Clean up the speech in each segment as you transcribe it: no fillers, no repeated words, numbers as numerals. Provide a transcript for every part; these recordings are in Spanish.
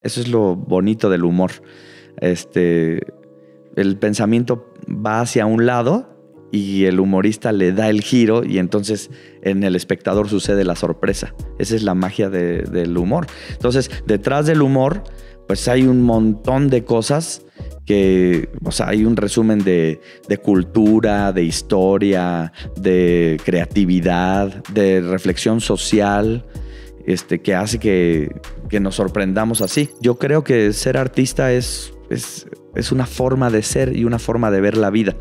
Eso es lo bonito del humor. El pensamiento va hacia un lado y el humorista le da el giro y entonces en el espectador sucede la sorpresa. Esa es la magia del humor. Entonces, detrás del humor, pues hay un montón de cosas que, o sea, hay un resumen de cultura, de historia, de creatividad, de reflexión social, que hace que nos sorprendamos así. Yo creo que ser artista es una forma de ser y una forma de ver la vida.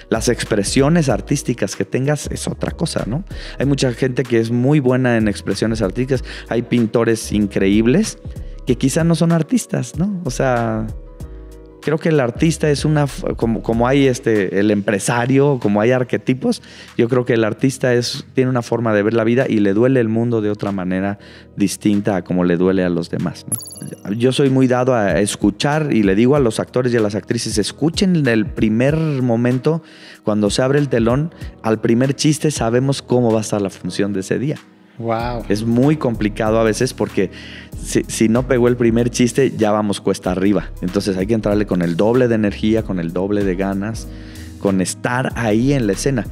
Las expresiones artísticas que tengas es otra cosa, ¿no? Hay mucha gente que es muy buena en expresiones artísticas. Hay pintores increíbles que quizá no son artistas, ¿no? O sea, creo que el artista es como hay el empresario, como hay arquetipos, yo creo que el artista tiene una forma de ver la vida y le duele el mundo de otra manera distinta a como le duele a los demás, ¿no? Yo soy muy dado a escuchar y le digo a los actores y a las actrices, escuchen en el primer momento, cuando se abre el telón, al primer chiste sabemos cómo va a estar la función de ese día. Wow. Es muy complicado a veces porque si no pegó el primer chiste, ya vamos cuesta arriba. Entonces hay que entrarle con el doble de energía, con el doble de ganas, con estar ahí en la escena.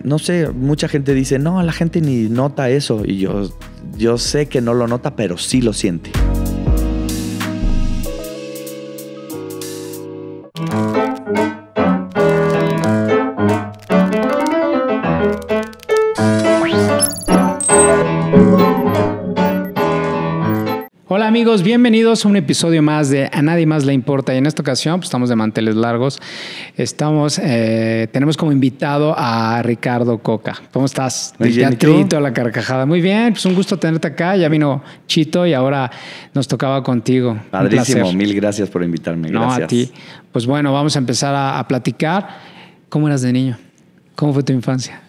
No sé, mucha gente dice, no, la gente ni nota eso. Y yo sé que no lo nota, pero sí lo siente. Hola amigos, bienvenidos a un episodio más de A Nadie Más Le Importa. Y en esta ocasión pues, estamos de manteles largos. Tenemos como invitado a Ricardo Coca. ¿Cómo estás? Muy bien, teatrito, la carcajada. Muy bien, pues un gusto tenerte acá. Ya vino Chito y ahora nos tocaba contigo. Padrísimo, mil gracias por invitarme. Gracias. No, a ti. Pues bueno, vamos a empezar a platicar. ¿Cómo eras de niño? ¿Cómo fue tu infancia?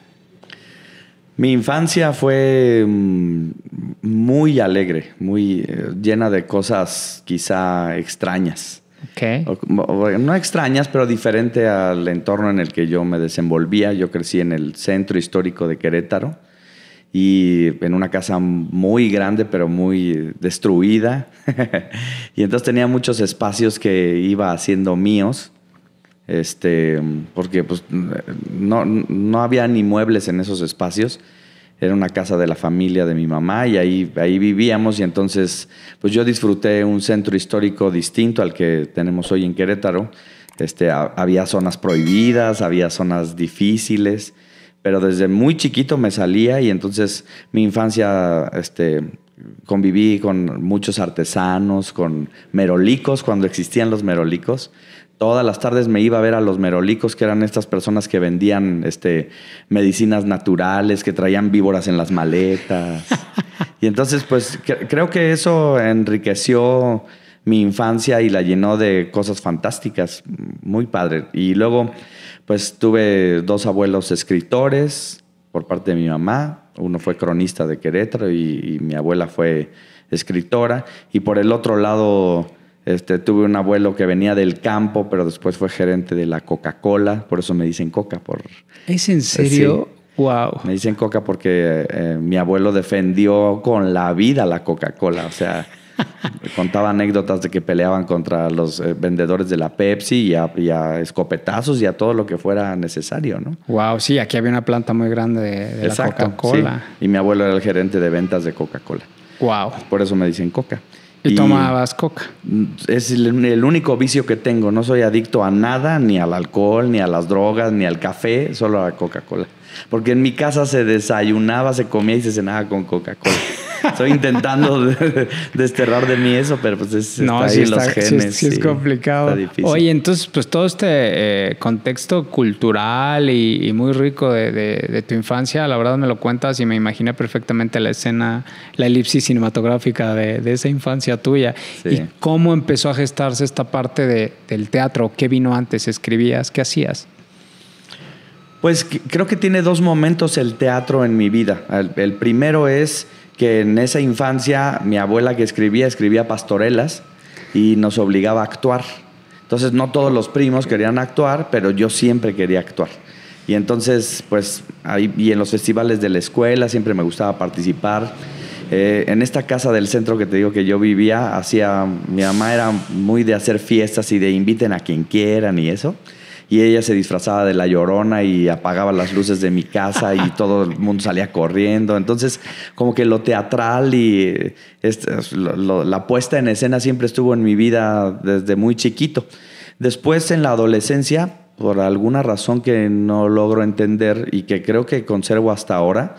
Mi infancia fue muy alegre, muy llena de cosas quizá extrañas. Okay. No extrañas, pero diferente al entorno en el que yo me desenvolvía. Yo crecí en el centro histórico de Querétaro y en una casa muy grande, pero muy destruida. Y entonces tenía muchos espacios que iba haciendo míos. Porque pues, no había ni muebles en esos espacios. Era una casa de la familia de mi mamá y ahí vivíamos y entonces pues yo disfruté un centro histórico distinto al que tenemos hoy en Querétaro. Había zonas prohibidas, había zonas difíciles, pero desde muy chiquito me salía y entonces mi infancia conviví con muchos artesanos, con merolicos, cuando existían los merolicos. Todas las tardes me iba a ver a los merolicos, que eran estas personas que vendían medicinas naturales, que traían víboras en las maletas. Y entonces, pues, creo que eso enriqueció mi infancia y la llenó de cosas fantásticas. Muy padre. Y luego, pues, tuve dos abuelos escritores por parte de mi mamá. Uno fue cronista de Querétaro y mi abuela fue escritora. Y por el otro lado... tuve un abuelo que venía del campo, pero después fue gerente de la Coca-Cola. Por eso me dicen Coca. ¿Es en serio? Sí. Wow. Me dicen Coca porque mi abuelo defendió con la vida la Coca-Cola. O sea, contaba anécdotas de que peleaban contra los vendedores de la Pepsi y a escopetazos y a todo lo que fuera necesario, ¿no? Wow, sí, aquí había una planta muy grande de la Coca-Cola. Sí. Y mi abuelo era el gerente de ventas de Coca-Cola. Wow. Por eso me dicen Coca. ¿Y tomabas coca? Es el único vicio que tengo. No soy adicto a nada, ni al alcohol, ni a las drogas, ni al café, solo a la Coca-Cola. Porque en mi casa se desayunaba, se comía y se cenaba con Coca-Cola. Estoy intentando desterrar de mí eso, pero pues está ahí en los genes. Sí, es complicado. Está difícil. Oye, entonces, pues todo este contexto cultural y muy rico de tu infancia, la verdad me lo cuentas y me imaginé perfectamente la escena, la elipsis cinematográfica de esa infancia tuya. Sí. ¿Y cómo empezó a gestarse esta parte del teatro? ¿Qué vino antes? ¿Escribías? ¿Qué hacías? Pues creo que tiene dos momentos el teatro en mi vida. El primero es que en esa infancia mi abuela que escribía pastorelas y nos obligaba a actuar. Entonces no todos los primos querían actuar, pero yo siempre quería actuar. Y entonces, pues, ahí, y en los festivales de la escuela siempre me gustaba participar. En esta casa del centro que te digo que yo vivía, mi mamá era muy de hacer fiestas y de inviten a quien quieran y eso. Y ella se disfrazaba de la Llorona y apagaba las luces de mi casa y todo el mundo salía corriendo. Entonces, como que lo teatral y la puesta en escena siempre estuvo en mi vida desde muy chiquito. Después, en la adolescencia, por alguna razón que no logro entender y que creo que conservo hasta ahora,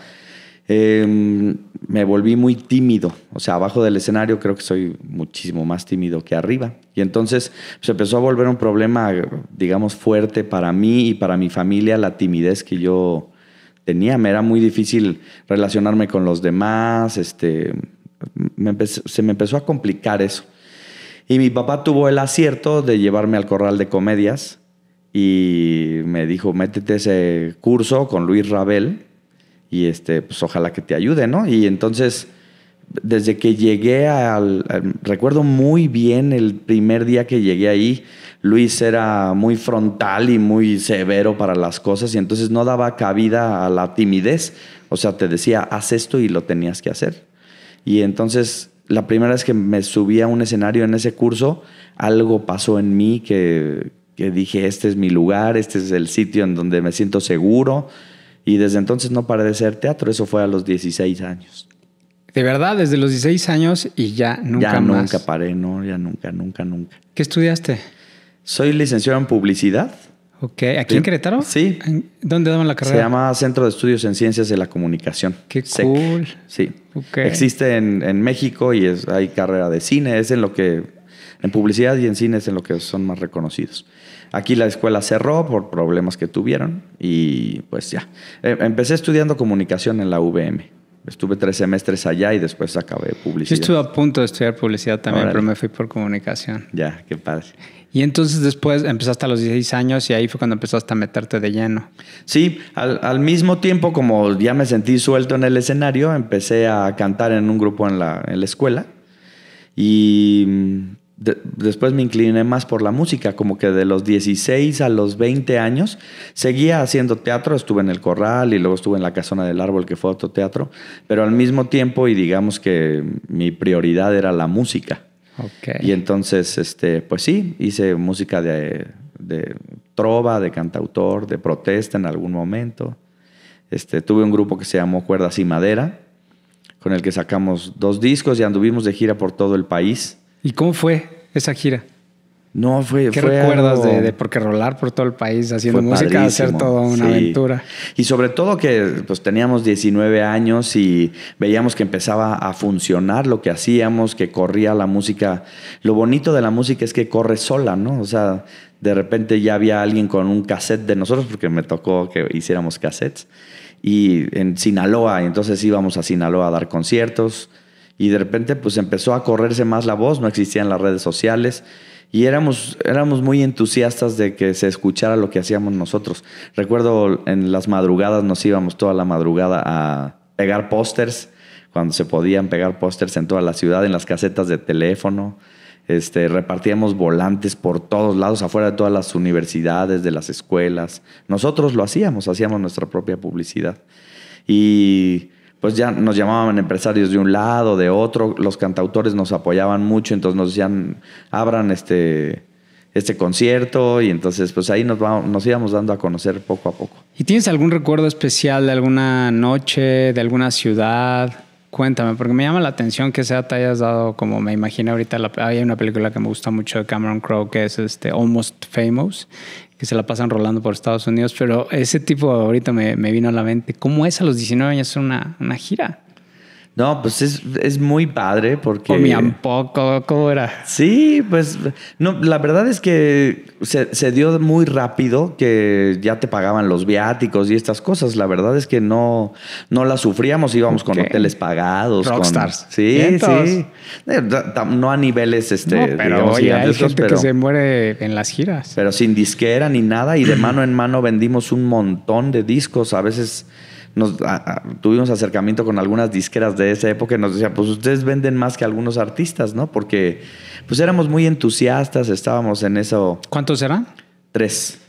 me volví muy tímido. O sea, abajo del escenario creo que soy muchísimo más tímido que arriba. Y entonces se empezó a volver un problema, digamos, fuerte para mí y para mi familia, la timidez que yo tenía. Me era muy difícil relacionarme con los demás. Se me empezó a complicar eso. Y mi papá tuvo el acierto de llevarme al Corral de Comedias y me dijo, métete ese curso con Luis Rabel y pues ojalá que te ayude, ¿no? Y entonces, desde que llegué recuerdo muy bien el primer día que llegué ahí, Luis era muy frontal y muy severo para las cosas y entonces no daba cabida a la timidez. O sea, te decía, haz esto y lo tenías que hacer. Y entonces, la primera vez que me subí a un escenario en ese curso, algo pasó en mí que dije, este es mi lugar, este es el sitio en donde me siento seguro. Y desde entonces no paré de hacer teatro. Eso fue a los 16 años. ¿De verdad? ¿Desde los 16 años y ya nunca más? Ya nunca paré, no, ya nunca. ¿Qué estudiaste? Soy licenciado en publicidad. Ok. ¿Aquí en Querétaro? Sí. ¿Dónde daban la carrera? Se llama Centro de Estudios en Ciencias de la Comunicación. ¡Qué SEC. cool! Sí. Okay. Existe en México y hay carrera de cine. Es en lo que... En publicidad y en cine es en lo que son más reconocidos. Aquí la escuela cerró por problemas que tuvieron y pues ya. Empecé estudiando comunicación en la UVM. Estuve 3 semestres allá y después acabé publicidad. Yo estuve a punto de estudiar publicidad también, Órale. pero me fui por comunicación. Ya, qué padre. Y entonces después empezaste a los 16 años y ahí fue cuando empezaste a meterte de lleno. Sí, al mismo tiempo, como ya me sentí suelto en el escenario, empecé a cantar en un grupo en la escuela y después me incliné más por la música, como que de los 16 a los 20 años seguía haciendo teatro, estuve en el Corral y luego estuve en la Casona del Árbol, que fue otro teatro, pero al mismo tiempo, y digamos que mi prioridad era la música. Okay. Y entonces, pues sí, hice música de trova, de cantautor, de protesta en algún momento. Tuve un grupo que se llamó Cuerdas y Madera, con el que sacamos 2 discos y anduvimos de gira por todo el país. ¿Y cómo fue esa gira? No, fue ¿Qué recuerdas algo... de porque rolar por todo el país haciendo Fue música, padrísimo, hacer toda una aventura? Y sobre todo que pues teníamos 19 años y veíamos que empezaba a funcionar lo que hacíamos, que corría la música. Lo bonito de la música es que corre sola, ¿no? O sea, de repente ya había alguien con un cassette de nosotros, porque me tocó que hiciéramos cassettes, y en Sinaloa, y entonces íbamos a Sinaloa a dar conciertos, y de repente pues empezó a correrse más la voz, no existían las redes sociales, y éramos muy entusiastas de que se escuchara lo que hacíamos nosotros. Recuerdo en las madrugadas nos íbamos toda la madrugada a pegar pósters, cuando se podían pegar pósters en toda la ciudad, en las casetas de teléfono. Repartíamos volantes por todos lados, afuera de todas las universidades, de las escuelas. Nosotros lo hacíamos nuestra propia publicidad. Y pues ya nos llamaban empresarios de un lado, de otro. Los cantautores nos apoyaban mucho, entonces nos decían, abran este concierto, y entonces pues ahí nos íbamos dando a conocer poco a poco. ¿Y tienes algún recuerdo especial de alguna noche, de alguna ciudad? Cuéntame, porque me llama la atención que te hayas dado, como me imagino ahorita, hay una película que me gusta mucho de Cameron Crowe, que es Almost Famous, que se la pasan rolando por Estados Unidos, pero ese tipo ahorita me vino a la mente. ¿Cómo es a los 19 años una gira? No, pues es muy padre porque... Comían poco, ¿cómo era? Sí, pues no, la verdad es que se dio muy rápido que ya te pagaban los viáticos y estas cosas. La verdad es que no la sufríamos, íbamos con hoteles pagados. Rockstars. Sí, sí. No a niveles no, pero digamos, oye, hay gente que se muere en las giras. Pero sin disquera ni nada, y de mano en mano vendimos un montón de discos. A veces... tuvimos acercamiento con algunas disqueras de esa época y nos decían, pues ustedes venden más que algunos artistas, ¿no? Porque pues éramos muy entusiastas, estábamos en eso. ¿Cuántos eran? 3.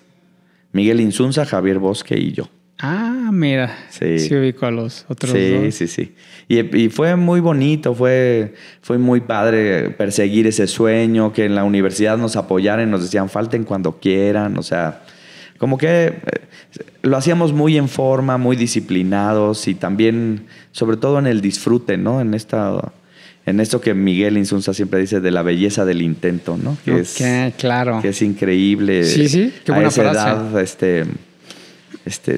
Miguel Insunza, Javier Bosque y yo. Ah, mira. Sí ubico a los otros dos. Sí. Y fue muy bonito, fue muy padre perseguir ese sueño, que en la universidad nos apoyaran y nos decían falten cuando quieran, o sea, como que lo hacíamos muy en forma, muy disciplinados y también, sobre todo en el disfrute, ¿no? En esto que Miguel Insunza siempre dice de la belleza del intento, ¿no? Claro. Que es increíble. Sí, qué buena frase. A esa edad,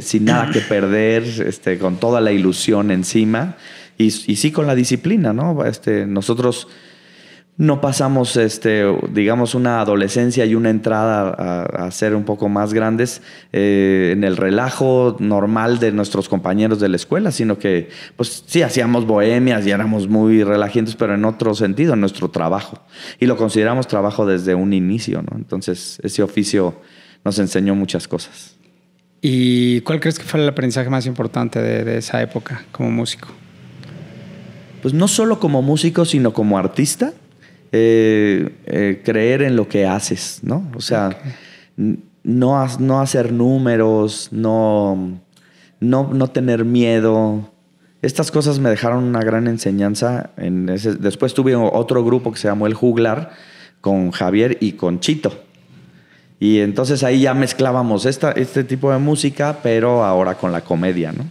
sin nada que perder, con toda la ilusión encima y sí con la disciplina, ¿no? Nosotros no pasamos, digamos, una adolescencia y una entrada a ser un poco más grandes en el relajo normal de nuestros compañeros de la escuela, sino que, pues sí, hacíamos bohemias y éramos muy relajientos, pero en otro sentido, en nuestro trabajo. Y lo consideramos trabajo desde un inicio, ¿no? Entonces, ese oficio nos enseñó muchas cosas. ¿Y cuál crees que fue el aprendizaje más importante de esa época como músico? Pues no solo como músico, sino como artista. Creer en lo que haces, ¿no? O sea, no hacer números, no tener miedo. Estas cosas me dejaron una gran enseñanza. Después tuve otro grupo que se llamó El Juglar, con Javier y con Chito. Y entonces ahí ya mezclábamos este tipo de música, pero ahora con la comedia, ¿no?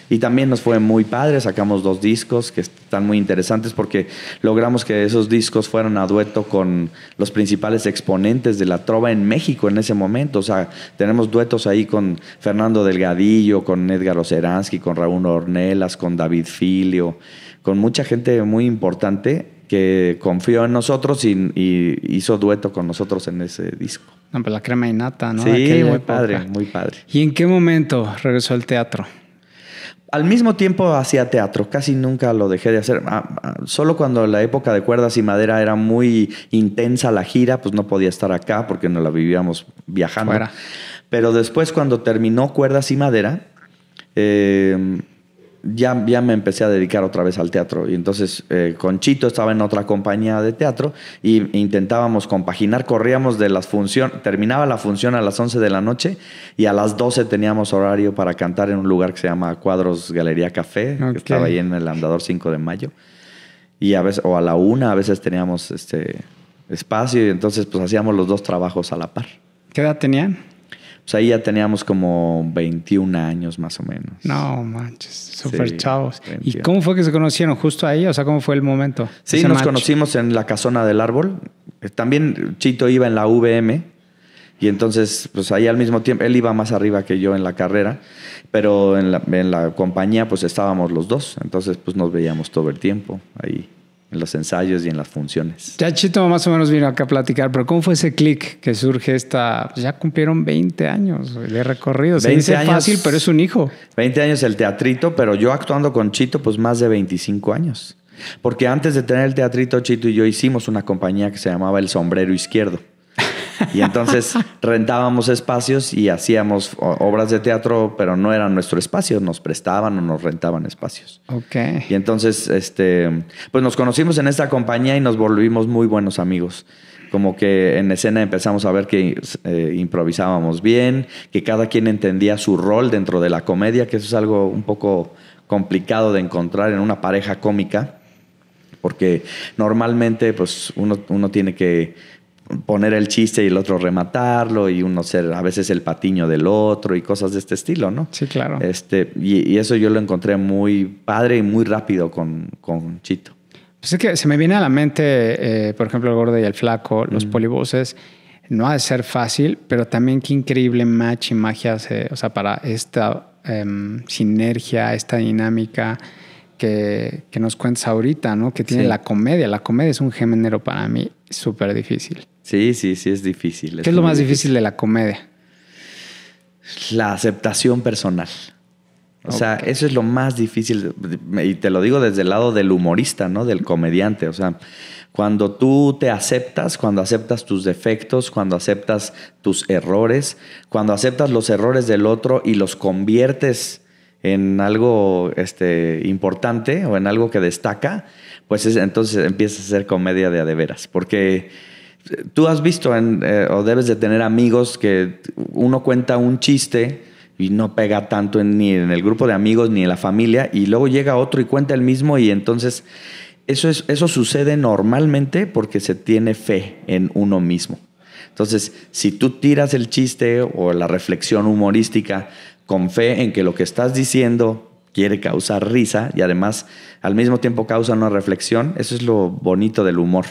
Y también nos fue muy padre, sacamos 2 discos que están muy interesantes porque logramos que esos discos fueran a dueto con los principales exponentes de la trova en México en ese momento. O sea, tenemos duetos ahí con Fernando Delgadillo, con Edgar Oceransky, con Raúl Ornelas, con David Filio, con mucha gente muy importante que confió en nosotros y hizo dueto con nosotros en ese disco. No, pues la crema innata, ¿no? Sí, muy padre, muy padre. ¿Y en qué momento regresó al teatro? Al mismo tiempo hacía teatro, casi nunca lo dejé de hacer. Solo cuando la época de Cuerdas y Madera era muy intensa la gira, pues no podía estar acá porque nos la vivíamos viajando. Fuera. Pero después cuando terminó Cuerdas y Madera, ya me empecé a dedicar otra vez al teatro. Y entonces con Chito estaba en otra compañía de teatro y intentábamos compaginar. Corríamos de las funciones, terminaba la función a las 11 de la noche y a las 12 teníamos horario para cantar en un lugar que se llama Cuadros Galería Café, que estaba ahí en el Andador 5 de Mayo. Y a veces, o a la 1 a veces teníamos espacio y entonces pues hacíamos los 2 trabajos a la par. ¿Qué edad tenían? Pues ahí ya teníamos como 21 años más o menos. No manches, súper chavos. 21. ¿Y cómo fue que se conocieron? ¿Justo ahí? O sea, ¿cómo fue el momento? Sí, nos conocimos en la Casona del Árbol. También Chito iba en la VM y entonces, pues ahí al mismo tiempo, él iba más arriba que yo en la carrera, pero en la compañía pues estábamos los 2. Entonces, pues nos veíamos todo el tiempo ahí en los ensayos y en las funciones. Ya Chito más o menos vino acá a platicar, pero ¿cómo fue ese clic que surge ya cumplieron 20 años de recorrido? Se dice fácil, pero es un hijo. 20 años el teatrito, pero yo actuando con Chito pues más de 25 años. Porque antes de tener el teatrito, Chito y yo hicimos una compañía que se llamaba El Sombrero Izquierdo. Y entonces rentábamos espacios y hacíamos obras de teatro, pero no eran nuestro espacio, nos prestaban o nos rentaban espacios. Okay. Y entonces, pues nos conocimos en esta compañía y nos volvimos muy buenos amigos. Como que en escena empezamos a ver que improvisábamos bien, que cada quien entendía su rol dentro de la comedia, que eso es algo un poco complicado de encontrar en una pareja cómica, porque normalmente pues uno tiene que poner el chiste y el otro rematarlo y uno ser a veces el patiño del otro y cosas de este estilo, ¿no? Sí, claro. Y eso yo lo encontré muy padre y muy rápido con Chito. Pues es que se me viene a la mente, por ejemplo, El Gordo y el Flaco, los polivoces. No ha de ser fácil, pero también qué increíble match y magia hace, o sea, para esta sinergia, esta dinámica que nos cuentas ahorita, ¿no? Que tiene la comedia. La comedia es un género para mí súper difícil. Sí, es difícil. ¿Qué es lo más difícil de la comedia? La aceptación personal. O sea, eso es lo más difícil. Y te lo digo desde el lado del humorista, ¿no? Del comediante. O sea, cuando tú te aceptas, cuando aceptas tus defectos, cuando aceptas tus errores, cuando aceptas los errores del otro y los conviertes en algo importante o en algo que destaca, pues entonces empieza a ser comedia de a de veras. Porque tú has visto o debes de tener amigos que uno cuenta un chiste y y no pega tanto ni en el grupo de amigos ni en la familia, y luego llega otro y cuenta el mismo, y entonces eso sucede normalmente porque se tiene fe en uno mismo. Entonces, si tú tiras el chiste o la reflexión humorística con fe en que lo que estás diciendo quiere causar risa y además al mismo tiempo causa una reflexión, eso es lo bonito del humor.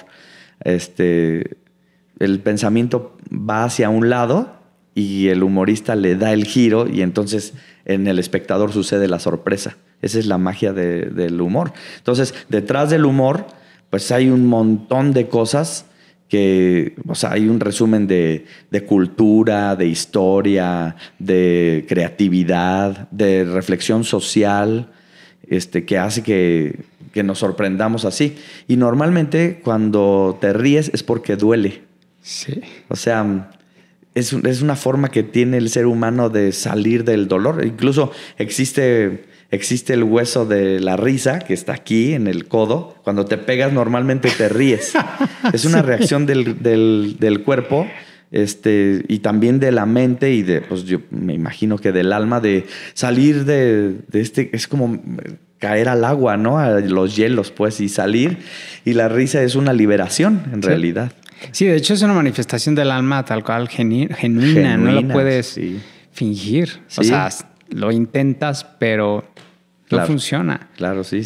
El pensamiento va hacia un lado y el humorista le da el giro, y entonces en el espectador sucede la sorpresa. Esa es la magia del humor. Entonces, detrás del humor, pues hay un montón de cosas que, o sea, hay un resumen de cultura, de historia, de creatividad, de reflexión social, que hace que nos sorprendamos así. Y normalmente cuando te ríes es porque duele. Sí. O sea, es una forma que tiene el ser humano de salir del dolor. Incluso existe el hueso de la risa que está aquí en el codo. Cuando te pegas normalmente te ríes. Es una reacción del cuerpo, y también de la mente y pues yo me imagino que del alma, de salir de es como caer al agua, ¿no? A los hielos, pues, y salir. Y la risa es una liberación, en realidad. Sí, de hecho es una manifestación del alma tal cual genuina, no lo puedes fingir. Sí. O sea, lo intentas, pero no funciona. Claro, sí.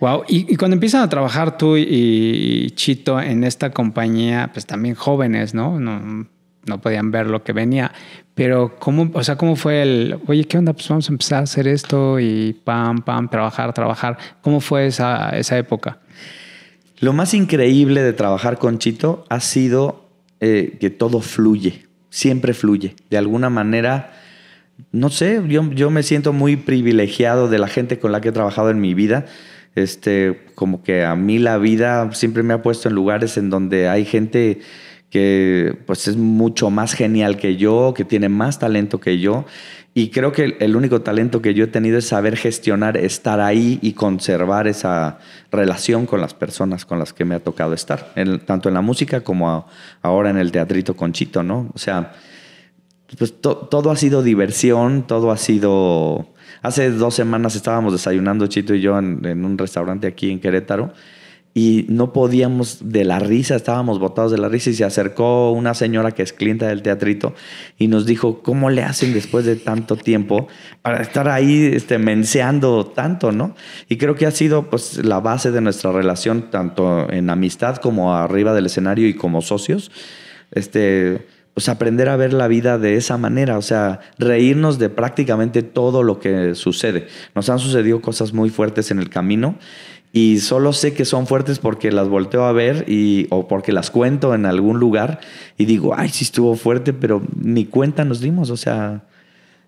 Wow. Y cuando empiezan a trabajar tú y Chito en esta compañía, pues también jóvenes, ¿no? No podían ver lo que venía. Pero ¿cómo fue oye, ¿qué onda? Pues vamos a empezar a hacer esto y pam, trabajar. ¿Cómo fue esa época? Lo más increíble de trabajar con Chito ha sido que todo fluye, siempre fluye. De alguna manera, no sé, yo me siento muy privilegiado de la gente con la que he trabajado en mi vida. Como que a mí la vida siempre me ha puesto en lugares en donde hay gente que pues es mucho más genial que yo, que tiene más talento que yo. Y creo que el único talento que yo he tenido es saber gestionar, estar ahí y conservar esa relación con las personas con las que me ha tocado estar, tanto en la música como ahora en el teatrito con Chito, ¿no? O sea, pues todo ha sido diversión, todo ha sido... Hace 2 semanas estábamos desayunando Chito y yo en un restaurante aquí en Querétaro, y no podíamos de la risa, estábamos botados de la risa, y se acercó una señora que es clienta del teatrito y nos dijo, ¿cómo le hacen después de tanto tiempo para estar ahí menseando tanto, ¿no? Y creo que ha sido pues la base de nuestra relación, tanto en amistad como arriba del escenario y como socios, pues aprender a ver la vida de esa manera, o sea, reírnos de prácticamente todo lo que sucede. Nos han sucedido cosas muy fuertes en el camino, y solo sé que son fuertes porque las volteo a ver o porque las cuento en algún lugar y digo, ay, sí estuvo fuerte, pero ni cuenta nos dimos. O sea,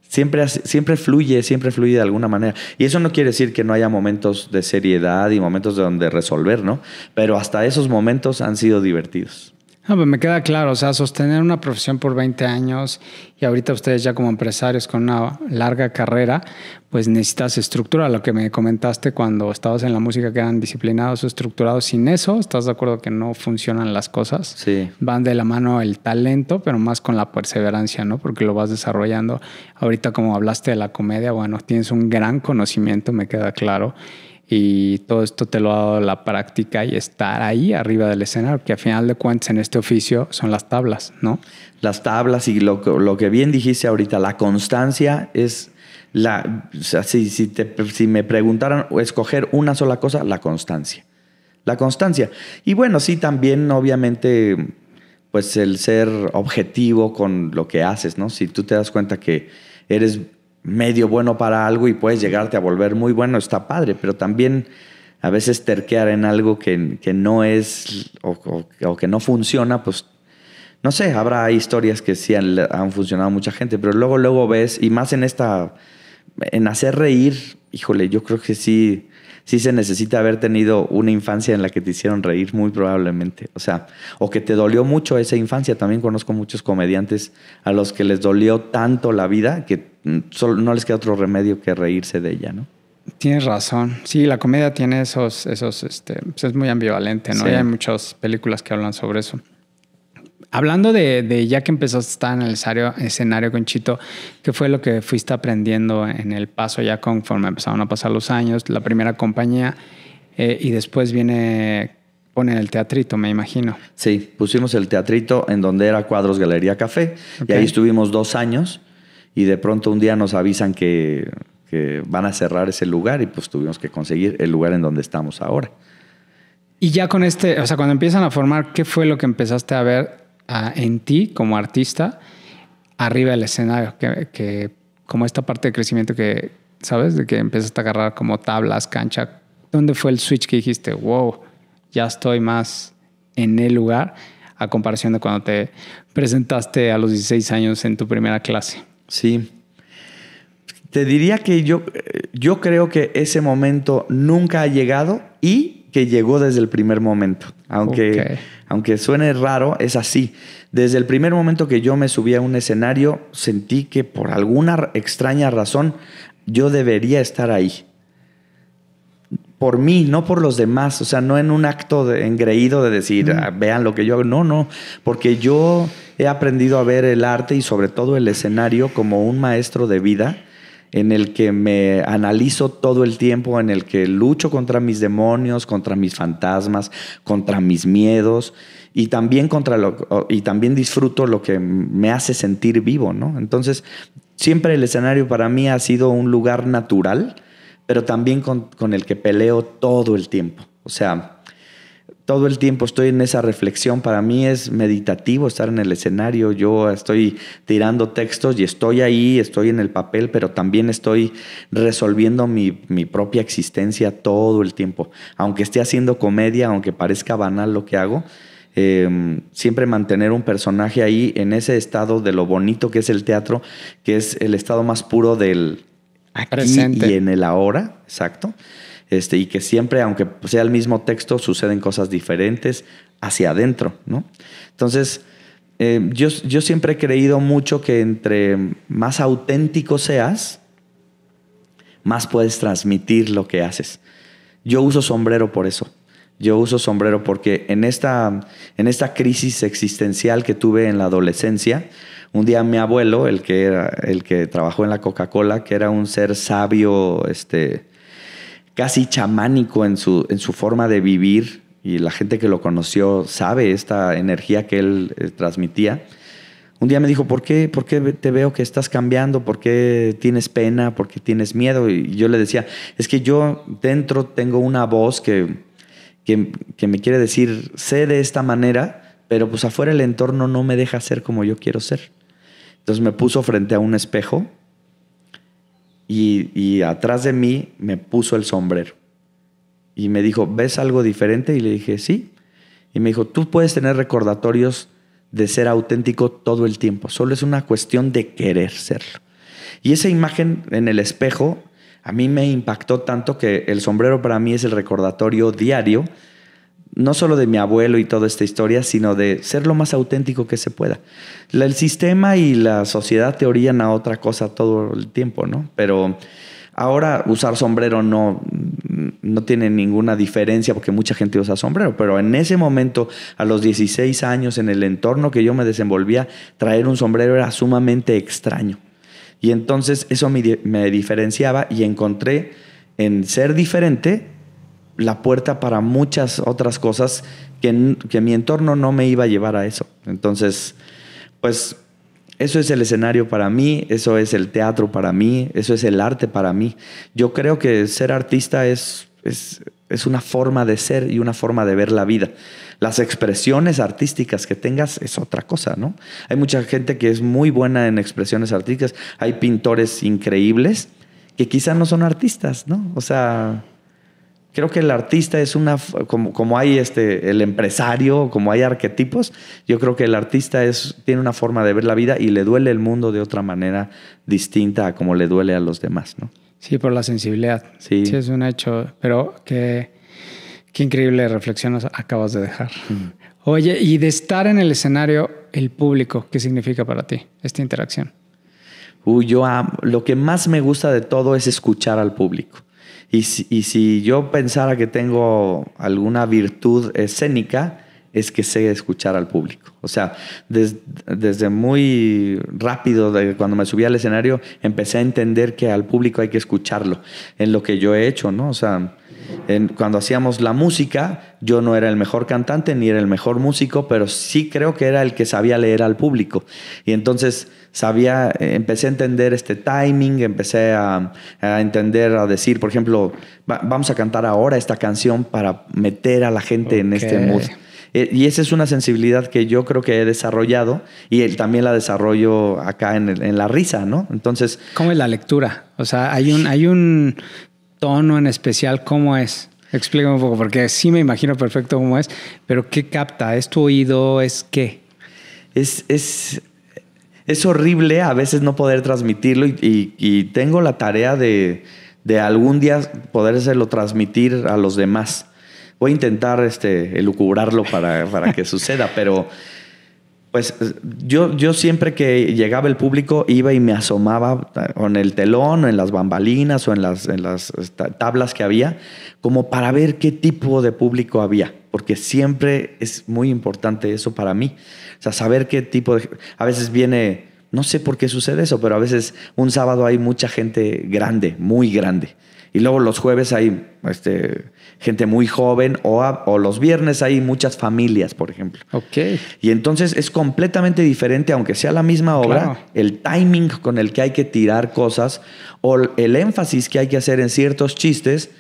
siempre fluye de alguna manera. Y eso no quiere decir que no haya momentos de seriedad y momentos de donde resolver, ¿no? Pero hasta esos momentos han sido divertidos. No, pues me queda claro, o sea, sostener una profesión por 20 años y ahorita ustedes ya como empresarios con una larga carrera, pues necesitas estructura. Lo que me comentaste cuando estabas en la música, que eran disciplinados o estructurados. Sin eso, ¿estás de acuerdo que no funcionan las cosas? Sí. Van de la mano el talento, pero más con la perseverancia, ¿no? Porque lo vas desarrollando. Ahorita, como hablaste de la comedia, bueno, tienes un gran conocimiento, me queda claro. Y todo esto te lo ha dado la práctica y estar ahí arriba del escenario, que a final de cuentas en este oficio son las tablas, ¿no? Las tablas y lo que bien dijiste ahorita, la constancia es o sea, si me preguntaran escoger una sola cosa, la constancia. La constancia. Y bueno, sí, también obviamente pues el ser objetivo con lo que haces, ¿no? Si tú te das cuenta que eres medio bueno para algo y puedes llegarte a volver muy bueno, está padre, pero también a veces terquear en algo que no es o que no funciona, pues no sé, habrá historias que sí han funcionado a mucha gente, pero luego ves, y más en hacer reír, híjole, yo creo que sí se necesita haber tenido una infancia en la que te hicieron reír muy probablemente. O sea, o que te dolió mucho esa infancia. También conozco muchos comediantes a los que les dolió tanto la vida que solo no les queda otro remedio que reírse de ella, ¿no? Tienes razón. Sí, la comedia tiene pues es muy ambivalente, ¿no? Sí. Y hay muchas películas que hablan sobre eso. Hablando de ya que empezaste a estar en el escenario con Chito, ¿qué fue lo que fuiste aprendiendo en el paso ya conforme empezaron a pasar los años? La primera compañía y después ponen el teatrito, me imagino. Sí, pusimos el teatrito en donde era Cuadros Galería Café. Okay. Y ahí estuvimos 2 años y de pronto un día nos avisan que van a cerrar ese lugar y pues tuvimos que conseguir el lugar en donde estamos ahora. Y ya con o sea, cuando empiezan a formar, ¿qué fue lo que empezaste a ver en ti como artista arriba del escenario? Que como esta parte de crecimiento que, ¿sabes? De que empezaste a agarrar como tablas, cancha. ¿Dónde fue el switch que dijiste, wow, ya estoy más en el lugar a comparación de cuando te presentaste a los 16 años en tu primera clase? Sí. Te diría que yo creo que ese momento nunca ha llegado y que llegó desde el primer momento. Aunque suene raro, es así. Desde el primer momento que yo me subí a un escenario, sentí que por alguna extraña razón yo debería estar ahí. Por mí, no por los demás. O sea, no en un acto engreído de decir, vean lo que yo hago. No. Porque yo he aprendido a ver el arte y sobre todo el escenario como un maestro de vida en el que me analizo todo el tiempo, en el que lucho contra mis demonios, contra mis fantasmas, contra mis miedos y también también disfruto lo que me hace sentir vivo, ¿no? Entonces, siempre el escenario para mí ha sido un lugar natural, pero también con el que peleo todo el tiempo. O sea, todo el tiempo estoy en esa reflexión. Para mí es meditativo estar en el escenario. Yo estoy tirando textos y estoy ahí, estoy en el papel, pero también estoy resolviendo mi propia existencia todo el tiempo. Aunque esté haciendo comedia, aunque parezca banal lo que hago, siempre mantener un personaje ahí en ese estado de lo bonito que es el teatro, que es el estado más puro del aquí presente y en el ahora, exacto. Y que siempre, aunque sea el mismo texto, suceden cosas diferentes hacia adentro, ¿no? Entonces, yo siempre he creído mucho que entre más auténtico seas, más puedes transmitir lo que haces. Yo uso sombrero por eso. Yo uso sombrero porque en esta crisis existencial que tuve en la adolescencia, un día mi abuelo, el que trabajó en la Coca-Cola, que era un ser sabio, casi chamánico en su forma de vivir, y la gente que lo conoció sabe esta energía que él transmitía. Un día me dijo, ¿por qué te veo que estás cambiando? ¿Por qué tienes pena? ¿Por qué tienes miedo? Y yo le decía, es que yo dentro tengo una voz que me quiere decir, sé de esta manera, pero pues afuera el entorno no me deja ser como yo quiero ser. Entonces me puso frente a un espejo y atrás de mí me puso el sombrero. Y me dijo, ¿ves algo diferente? Y le dije, sí. Y me dijo, tú puedes tener recordatorios de ser auténtico todo el tiempo. Solo es una cuestión de querer serlo. Y esa imagen en el espejo a mí me impactó tanto que el sombrero para mí es el recordatorio diario, no solo de mi abuelo y toda esta historia, sino de ser lo más auténtico que se pueda. El sistema y la sociedad te orillan a otra cosa todo el tiempo, ¿no? Pero ahora usar sombrero no tiene ninguna diferencia porque mucha gente usa sombrero, pero en ese momento, a los 16 años, en el entorno que yo me desenvolvía, traer un sombrero era sumamente extraño. Y entonces eso me diferenciaba y encontré en ser diferente la puerta para muchas otras cosas que mi entorno no me iba a llevar a eso. Entonces, pues eso es el escenario para mí, eso es el teatro para mí, eso es el arte para mí. Yo creo que ser artista es una forma de ser y una forma de ver la vida. Las expresiones artísticas que tengas es otra cosa, ¿no? Hay mucha gente que es muy buena en expresiones artísticas. Hay pintores increíbles que quizá no son artistas, ¿no? O sea, creo que el artista es como hay el empresario, como hay arquetipos, yo creo que el artista tiene una forma de ver la vida y le duele el mundo de otra manera distinta a como le duele a los demás, ¿no? Sí, por la sensibilidad. Sí, es un hecho, pero qué increíble reflexión nos acabas de dejar. Oye, y de estar en el escenario, el público, ¿qué significa para ti esta interacción? Lo que más me gusta de todo es escuchar al público. Y si yo pensara que tengo alguna virtud escénica, es que sé escuchar al público. O sea, desde muy rápido, cuando me subí al escenario, empecé a entender que al público hay que escucharlo en lo que yo he hecho, ¿no? O sea, cuando hacíamos la música, yo no era el mejor cantante ni era el mejor músico, pero sí creo que era el que sabía leer al público. Y entonces empecé a entender este timing, empecé a entender, a decir, por ejemplo, vamos a cantar ahora esta canción para meter a la gente en este mood. Y esa es una sensibilidad que yo creo que he desarrollado y también la desarrollo acá en la risa, ¿no? Entonces, ¿cómo es la lectura? O sea, hay un tono en especial, ¿cómo es? Explícame un poco, porque sí me imagino perfecto cómo es, pero ¿qué capta? ¿Es tu oído? ¿Es qué? Es horrible a veces no poder transmitirlo y tengo la tarea de algún día podérselo transmitir a los demás. Voy a intentar elucubrarlo para que suceda, pero pues yo siempre que llegaba el público iba y me asomaba en el telón, en las bambalinas o en las tablas que había, como para ver qué tipo de público había, porque siempre es muy importante eso para mí. O sea, saber qué tipo de... A veces viene, no sé por qué sucede eso, pero a veces un sábado hay mucha gente grande, muy grande. Y luego los jueves hay gente muy joven o los viernes hay muchas familias, por ejemplo. Ok. Y entonces es completamente diferente, aunque sea la misma obra, claro, el timing con el que hay que tirar cosas o el énfasis que hay que hacer en ciertos chistes,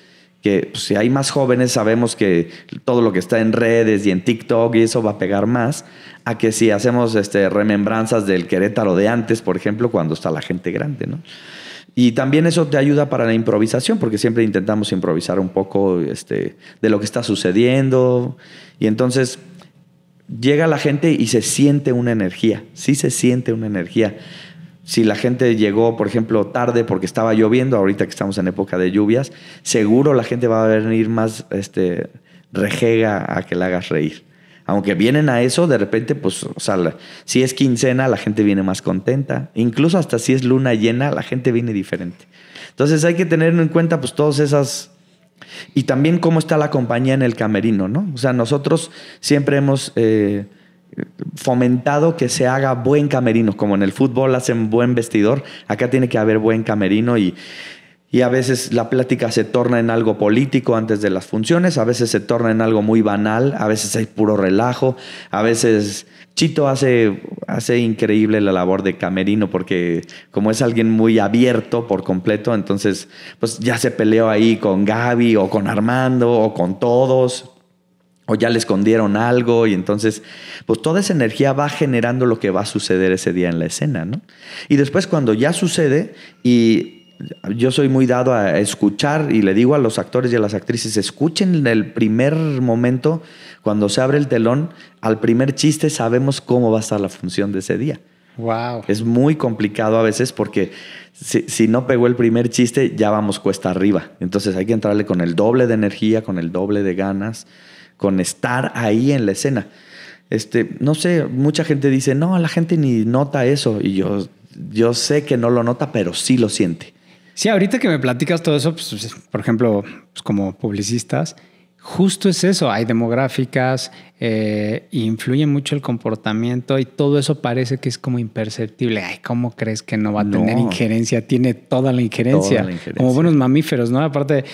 que pues, si hay más jóvenes sabemos que todo lo que está en redes y en TikTok y eso va a pegar más, a que si hacemos remembranzas del Querétaro de antes, por ejemplo, cuando está la gente grande, ¿no? Y también eso te ayuda para la improvisación, porque siempre intentamos improvisar un poco de lo que está sucediendo. Y entonces llega la gente y se siente una energía. Sí se siente una energía. Si la gente llegó, por ejemplo, tarde porque estaba lloviendo, ahorita que estamos en época de lluvias, seguro la gente va a venir más rejega a que la hagas reír. Aunque vienen a eso, de repente, pues, o sea, si es quincena, la gente viene más contenta. Incluso hasta si es luna llena, la gente viene diferente. Entonces hay que tener en cuenta, pues, todas esas... Y también cómo está la compañía en el camerino, ¿no? O sea, nosotros siempre hemos fomentado que se haga buen camerino. Como en el fútbol hacen buen vestidor, acá tiene que haber buen camerino y a veces la plática se torna en algo político antes de las funciones, a veces se torna en algo muy banal, a veces hay puro relajo, a veces Chito hace increíble la labor de camerino porque como es alguien muy abierto por completo, entonces pues ya se peleó ahí con Gaby o con Armando o con todos, o ya le escondieron algo y entonces pues toda esa energía va generando lo que va a suceder ese día en la escena, ¿no? Y después cuando ya sucede y... Yo soy muy dado a escuchar y le digo a los actores y a las actrices, escuchen en el primer momento, cuando se abre el telón, al primer chiste sabemos cómo va a estar la función de ese día. Wow. Es muy complicado a veces porque si no pegó el primer chiste, ya vamos cuesta arriba. Entonces hay que entrarle con el doble de energía, con el doble de ganas, con estar ahí en la escena. No sé, mucha gente dice, no, la gente ni nota eso. Y yo sé que no lo nota, pero sí lo siente. Sí, ahorita que me platicas todo eso, pues, por ejemplo, pues como publicistas, justo es eso. Hay demográficas, influye mucho el comportamiento y todo eso parece que es como imperceptible. Ay, ¿cómo crees que no va a tener injerencia? Tiene toda la injerencia. Como buenos mamíferos, ¿no? Aparte,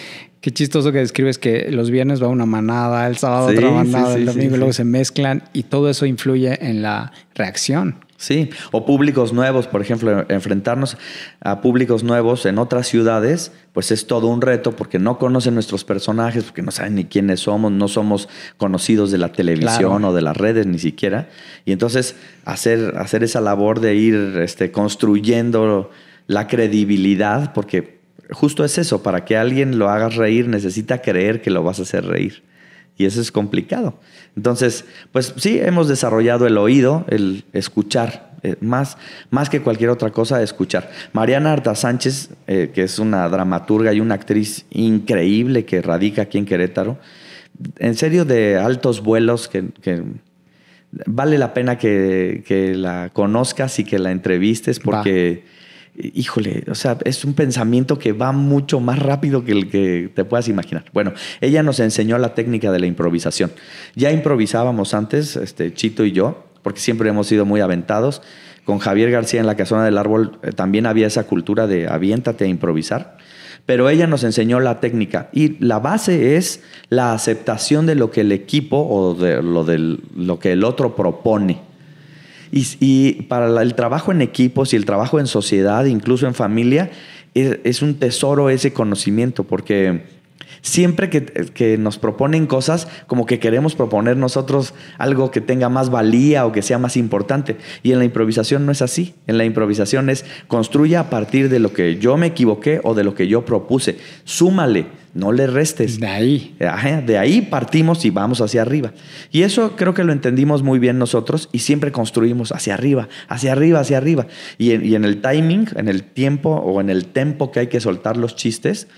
qué chistoso que describes que los viernes va una manada, el sábado otra manada, el domingo luego se mezclan y todo eso influye en la reacción. Sí, o públicos nuevos, por ejemplo, enfrentarnos a públicos nuevos en otras ciudades, pues es todo un reto porque no conocen nuestros personajes, porque no saben ni quiénes somos, no somos conocidos de la televisión o de las redes ni siquiera. Y entonces hacer esa labor de ir construyendo la credibilidad, porque justo es eso, para que alguien lo hagas reír necesita creer que lo vas a hacer reír. Y eso es complicado. Entonces, pues sí, hemos desarrollado el oído, el escuchar, más que cualquier otra cosa, escuchar. Mariana Arta Sánchez, que es una dramaturga y una actriz increíble que radica aquí en Querétaro, en serio de altos vuelos que vale la pena que la conozcas y que la entrevistes porque híjole, o sea, es un pensamiento que va mucho más rápido que el que te puedas imaginar. Bueno, ella nos enseñó la técnica de la improvisación. Ya improvisábamos antes, Chito y yo, porque siempre hemos sido muy aventados. Con Javier García en La Casona del Árbol también había esa cultura de aviéntate a improvisar. Pero ella nos enseñó la técnica y la base es la aceptación de lo que el equipo o de lo que el otro propone. Y para el trabajo en equipos y el trabajo en sociedad, incluso en familia, es un tesoro ese conocimiento, porque siempre que nos proponen cosas, como que queremos proponer nosotros algo que tenga más valía o que sea más importante. Y en la improvisación no es así. En la improvisación es construya a partir de lo que yo me equivoqué o de lo que yo propuse. Súmale, no le restes. De ahí. Ajá, de ahí partimos y vamos hacia arriba. Y eso creo que lo entendimos muy bien nosotros y siempre construimos hacia arriba, hacia arriba, hacia arriba. Y en el timing, en el tiempo o en el tempo que hay que soltar los chistes,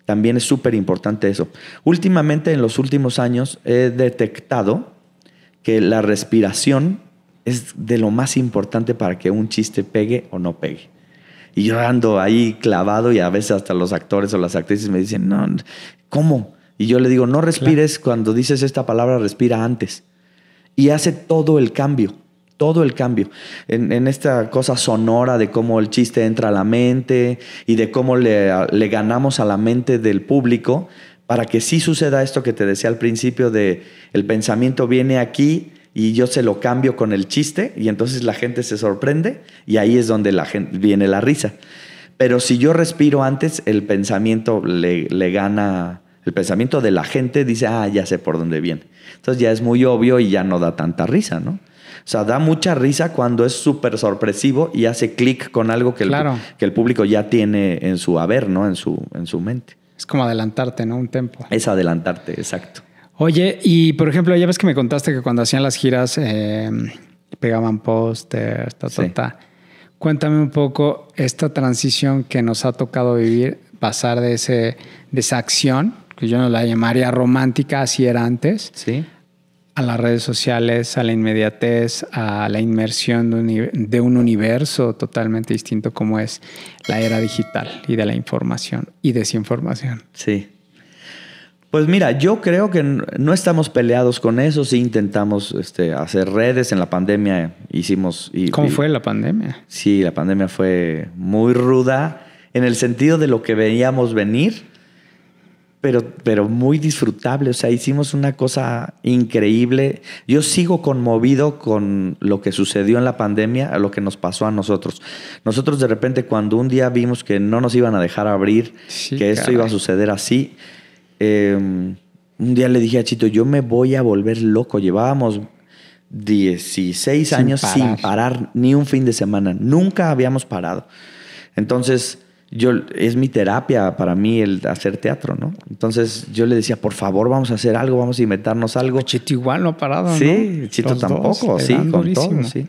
también es súper importante eso. Últimamente, en los últimos años, he detectado que la respiración es de lo más importante para que un chiste pegue o no pegue. Y yo ando ahí clavado y a veces hasta los actores o las actrices me dicen, no, ¿cómo? Y yo le digo, no respires cuando dices esta palabra, respira antes. Y hace todo el cambio. Todo el cambio en esta cosa sonora de cómo el chiste entra a la mente y de cómo le ganamos a la mente del público para que sí suceda esto que te decía al principio de el pensamiento viene aquí y yo se lo cambio con el chiste y entonces la gente se sorprende y ahí es donde viene la risa. Pero si yo respiro antes, el pensamiento le gana, el pensamiento de la gente dice, ya sé por dónde viene. Entonces ya es muy obvio y ya no da tanta risa, ¿no? O sea, da mucha risa cuando es súper sorpresivo y hace clic con algo que el público ya tiene en su haber, ¿no? En su mente. Es como adelantarte, ¿no? Un tempo. Es adelantarte, exacto. Oye, y por ejemplo, ya ves que me contaste que cuando hacían las giras pegaban pósters, Sí. Cuéntame un poco esta transición que nos ha tocado vivir, pasar de esa acción, que yo no la llamaría romántica, así era antes, Sí. a las redes sociales, a la inmediatez, a la inmersión de un universo totalmente distinto como es la era digital y de la información y desinformación. Sí. Pues mira, yo creo que no estamos peleados con eso. Sí intentamos hacer redes. En la pandemia hicimos... ¿Cómo fue la pandemia? Sí, la pandemia fue muy ruda en el sentido de lo que veíamos venir, pero muy disfrutable. O sea, hicimos una cosa increíble. Yo sigo conmovido con lo que sucedió en la pandemia, a lo que nos pasó a nosotros. Nosotros de repente cuando un día vimos que no nos iban a dejar abrir, Sí, que esto iba a suceder así, un día le dije a Chito, yo me voy a volver loco. Llevábamos 16 años sin parar ni un fin de semana. Nunca habíamos parado. Entonces... es mi terapia para mí el hacer teatro, ¿no? Entonces yo le decía, por favor, vamos a hacer algo, vamos a inventarnos algo. Chito igual no ha parado, sí, ¿no? Chito Los tampoco, dos, sí, con durísimo. todo, sí.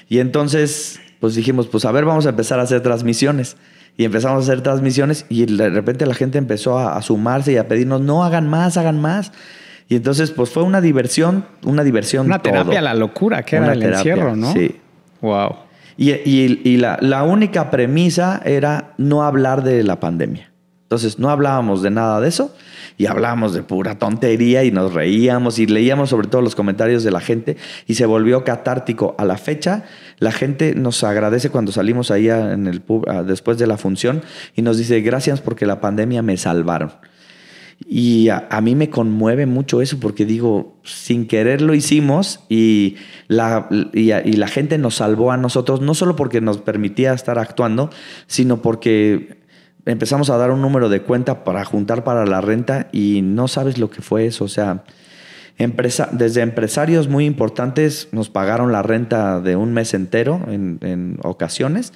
Y entonces, pues dijimos, pues a ver, vamos a empezar a hacer transmisiones. Y empezamos a hacer transmisiones y de repente la gente empezó a sumarse y a pedirnos, no, hagan más, hagan más. Y entonces, pues fue una diversión Una terapia todo. a la locura, que era el encierro, ¿no? Sí. Wow. Y la única premisa era no hablar de la pandemia. Entonces no hablábamos de nada de eso y hablábamos de pura tontería y nos reíamos y leíamos sobre todo los comentarios de la gente y se volvió catártico. A la fecha, la gente nos agradece cuando salimos ahí después de la función y nos dice gracias porque la pandemia me salvaron. Y a mí me conmueve mucho eso porque digo, sin querer lo hicimos y la gente nos salvó a nosotros, no solo porque nos permitía estar actuando, sino porque empezamos a dar un número de cuenta para juntar para la renta y no sabes lo que fue eso. O sea, desde empresarios muy importantes nos pagaron la renta de un mes entero en ocasiones,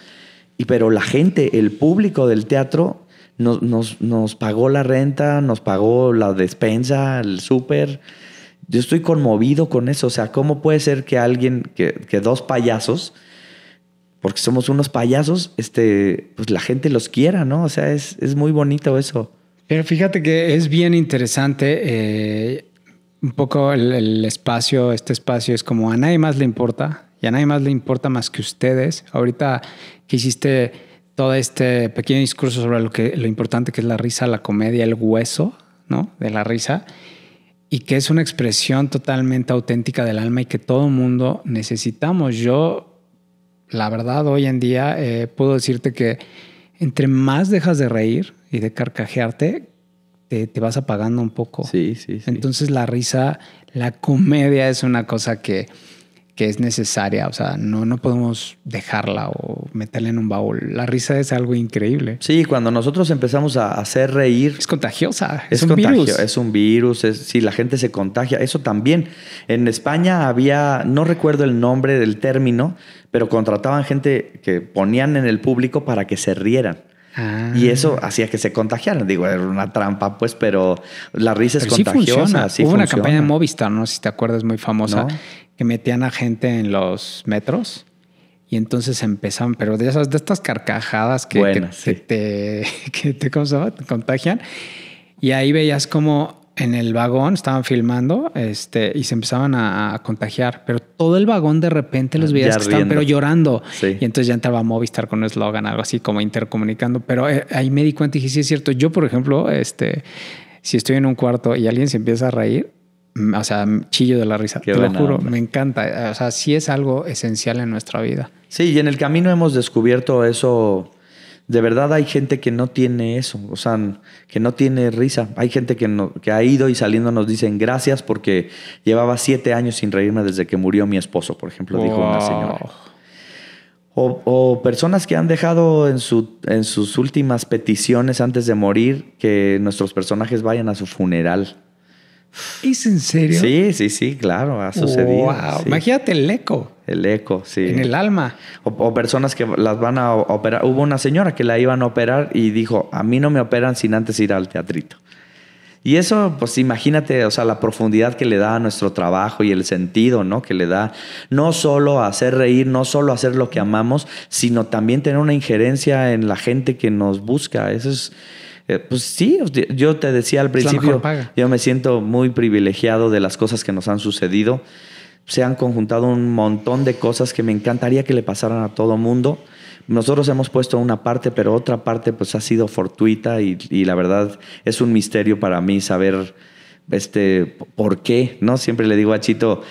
pero la gente, el público del teatro... Nos pagó la renta, nos pagó la despensa, el súper. Yo estoy conmovido con eso. O sea, ¿cómo puede ser que alguien, que dos payasos, porque somos unos payasos, pues la gente los quiera, ¿no? O sea, es muy bonito eso. Pero fíjate que es bien interesante. Un poco el espacio, este espacio es como a nadie más le importa y a nadie más le importa más que ustedes. Ahorita que hiciste todo este pequeño discurso sobre lo importante que es la risa, la comedia, el hueso, ¿no? De la risa, y que es una expresión totalmente auténtica del alma y que todo mundo necesitamos. Yo, la verdad, hoy en día puedo decirte que entre más dejas de reír y de carcajearte, te vas apagando un poco. Sí, sí, sí. Entonces la risa, la comedia es una cosa que es necesaria. O sea, no podemos dejarla o meterla en un baúl. La risa es algo increíble. Sí, cuando nosotros empezamos a hacer reír... Es contagiosa. Es un virus. Es un virus. Sí, la gente se contagia. Eso también. En España había... No recuerdo el nombre del término, pero contrataban gente que ponían en el público para que se rieran. Y eso hacía que se contagiaran. Digo, era una trampa, pues, pero la risa es contagiosa. Sí, hubo una campaña de Movistar, no sé si te acuerdas, muy famosa, ¿no? Que metían a gente en los metros y entonces empezaban, pero de esas, de estas carcajadas que, buenas, te ¿cómo se llama? Te contagian. Y ahí veías como en el vagón estaban filmando y se empezaban a contagiar, pero todo el vagón de repente los veías que estaban pero llorando. Sí. Y entonces ya entraba Movistar con un eslogan, algo así como intercomunicando. Pero ahí me di cuenta y dije, sí es cierto. Yo, por ejemplo, si estoy en un cuarto y alguien se empieza a reír, o sea, chillo de la risa. Te lo juro, me encanta. O sea, sí es algo esencial en nuestra vida. Sí, y en el camino hemos descubierto eso. De verdad hay gente que no tiene eso, o sea, que no tiene risa. Hay gente que ha ido y saliendo nos dicen gracias porque llevaba 7 años sin reírme desde que murió mi esposo, por ejemplo, dijo una señora. O personas que han dejado en sus últimas peticiones antes de morir que nuestros personajes vayan a su funeral. ¿Es en serio? Sí, claro, ha sucedido. Wow. Sí. Imagínate el eco. El eco, sí. En el alma. O personas que las van a operar. Hubo una señora que la iban a operar y dijo, a mí no me operan sin antes ir al teatrito. Y eso, pues imagínate, o sea, la profundidad que le da a nuestro trabajo y el sentido, ¿no? Que le da no solo a hacer reír, no solo a hacer lo que amamos, sino también tener una injerencia en la gente que nos busca. Eso es... Pues sí, yo te decía al principio, yo me siento muy privilegiado de las cosas que nos han sucedido. Se han conjuntado un montón de cosas que me encantaría que le pasaran a todo mundo. Nosotros hemos puesto una parte, pero otra parte pues ha sido fortuita y la verdad es un misterio para mí saber por qué, ¿no? Siempre le digo a Chito,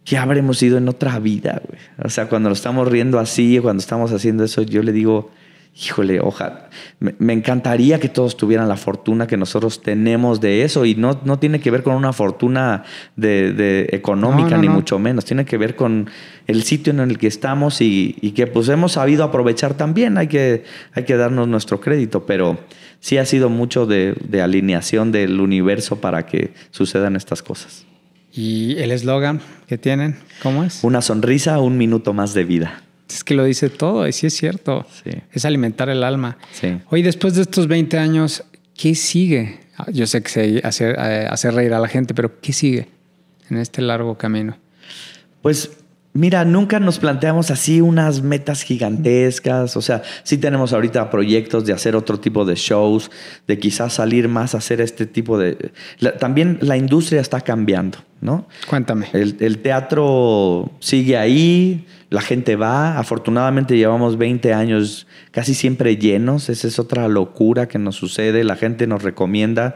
¿qué habremos sido en otra vida, güey? O sea, cuando nos estamos riendo así, cuando estamos haciendo eso, yo le digo... Híjole, ojalá. Me encantaría que todos tuvieran la fortuna que nosotros tenemos de eso y no tiene que ver con una fortuna de económica, ni mucho menos. Tiene que ver con el sitio en el que estamos y que pues hemos sabido aprovechar también. Hay que darnos nuestro crédito, pero sí ha sido mucho de alineación del universo para que sucedan estas cosas. ¿Y el eslogan que tienen? ¿Cómo es? Una sonrisa, un minuto más de vida. Es que lo dice todo y sí es cierto. Sí. Es alimentar el alma. Sí. Hoy, después de estos 20 años, ¿qué sigue? Yo sé que hacer reír a la gente, pero ¿qué sigue en este largo camino? Pues mira, nunca nos planteamos así unas metas gigantescas. O sea, sí tenemos ahorita proyectos de hacer otro tipo de shows, de quizás salir más a hacer este tipo de... También la industria está cambiando, ¿no? Cuéntame. El teatro sigue ahí, la gente va. Afortunadamente llevamos 20 años casi siempre llenos. Esa es otra locura que nos sucede. La gente nos recomienda.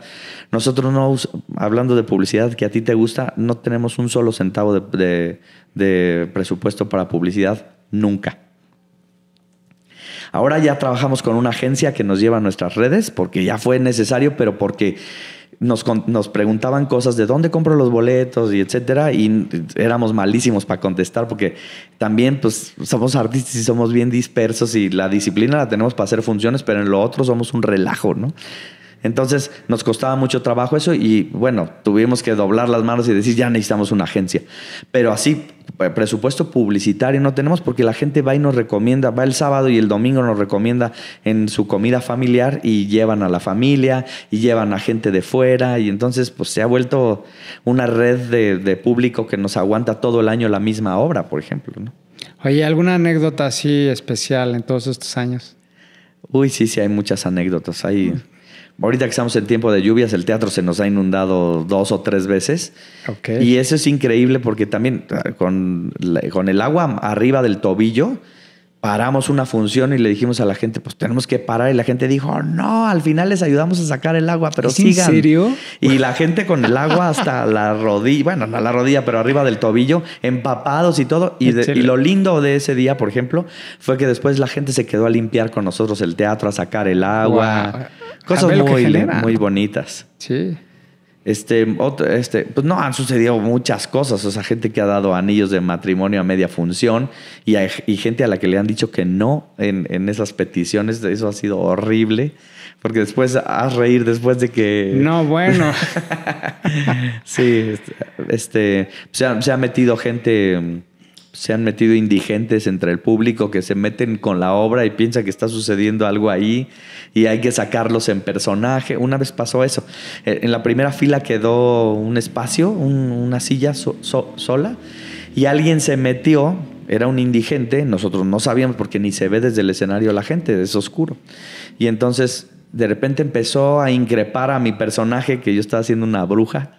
Nosotros no, hablando de publicidad que a ti te gusta, no tenemos un solo centavo de presupuesto para publicidad, nunca. Ahora ya trabajamos con una agencia que nos lleva a nuestras redes porque ya fue necesario, pero porque nos preguntaban cosas de dónde compro los boletos y etcétera, y éramos malísimos para contestar porque también pues somos artistas y somos bien dispersos y la disciplina la tenemos para hacer funciones, pero en lo otro somos un relajo, ¿no? Entonces nos costaba mucho trabajo eso y bueno, tuvimos que doblar las manos y decir ya necesitamos una agencia. Pero así, presupuesto publicitario no tenemos porque la gente va y nos recomienda, va el sábado y el domingo nos recomienda en su comida familiar y llevan a la familia y llevan a gente de fuera y entonces pues se ha vuelto una red de público que nos aguanta todo el año la misma obra, por ejemplo, ¿no? Oye, ¿alguna anécdota así especial en todos estos años? Uy, sí, hay muchas anécdotas. Ahorita que estamos en tiempo de lluvias, el teatro se nos ha inundado 2 o 3 veces. Okay. Y eso es increíble porque también con el agua arriba del tobillo, paramos una función y le dijimos a la gente, pues tenemos que parar. Y la gente dijo, no, al final les ayudamos a sacar el agua, pero sigan. ¿En serio? Y la gente con el agua hasta la rodilla, bueno, no la rodilla, pero arriba del tobillo, empapados y todo. Y lo lindo de ese día, por ejemplo, fue que después la gente se quedó a limpiar con nosotros el teatro, a sacar el agua. Wow. Cosas muy bonitas. Sí. Pues no, han sucedido muchas cosas. O sea, gente que ha dado anillos de matrimonio a media función y gente a la que le han dicho que no en esas peticiones. Eso ha sido horrible. Porque después haz reír después de que... No, bueno. Sí, se ha metido gente... Se han metido indigentes entre el público que se meten con la obra y piensan que está sucediendo algo ahí y hay que sacarlos en personaje. Una vez pasó eso. En la primera fila quedó un espacio, una silla sola, y alguien se metió, era un indigente, nosotros no sabíamos porque ni se ve desde el escenario la gente, es oscuro. Y entonces de repente empezó a increpar a mi personaje, que yo estaba haciendo una bruja,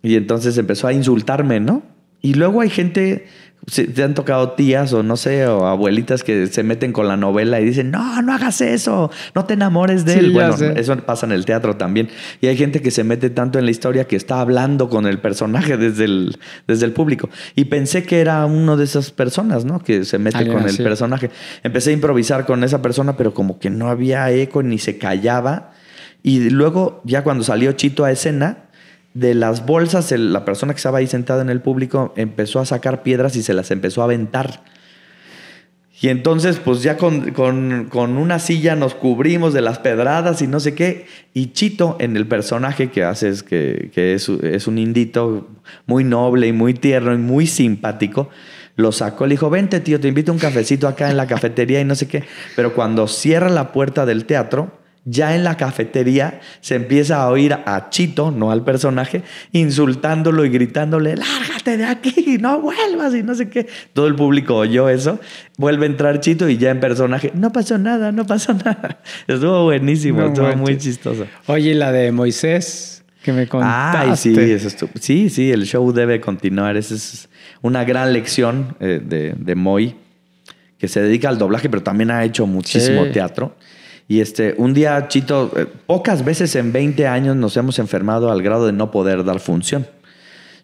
y entonces empezó a insultarme, ¿no? Y luego hay gente... Te han tocado tías o no sé, o abuelitas que se meten con la novela y dicen, no hagas eso, no te enamores de él. Bueno, eso pasa en el teatro también. Y hay gente que se mete tanto en la historia que está hablando con el personaje desde el público. Y pensé que era uno de esas personas, ¿no? Que se mete con el personaje. Empecé a improvisar con esa persona, pero como que no había eco ni se callaba. Y luego, ya cuando salió Chito a escena, de las bolsas, la persona que estaba ahí sentada en el público empezó a sacar piedras y se las empezó a aventar. Y entonces, pues ya con una silla nos cubrimos de las pedradas y no sé qué. Y Chito, en el personaje que haces, que es un indito muy noble y muy tierno y muy simpático, lo sacó, le dijo, vente tío, te invito a un cafecito acá en la cafetería y no sé qué. Pero cuando cierra la puerta del teatro, ya en la cafetería se empieza a oír a Chito, no al personaje, insultándolo y gritándole, lárgate de aquí, no vuelvas y no sé qué. Todo el público oyó eso. Vuelve a entrar Chito y ya en personaje, no pasó nada. Estuvo buenísimo, estuvo muy chistoso. Oye, la de Moisés, que me contaste. Ay, sí, el show debe continuar. Esa es una gran lección de Moy, que se dedica al doblaje, pero también ha hecho muchísimo teatro. Y un día, Chito, pocas veces en 20 años nos hemos enfermado al grado de no poder dar función.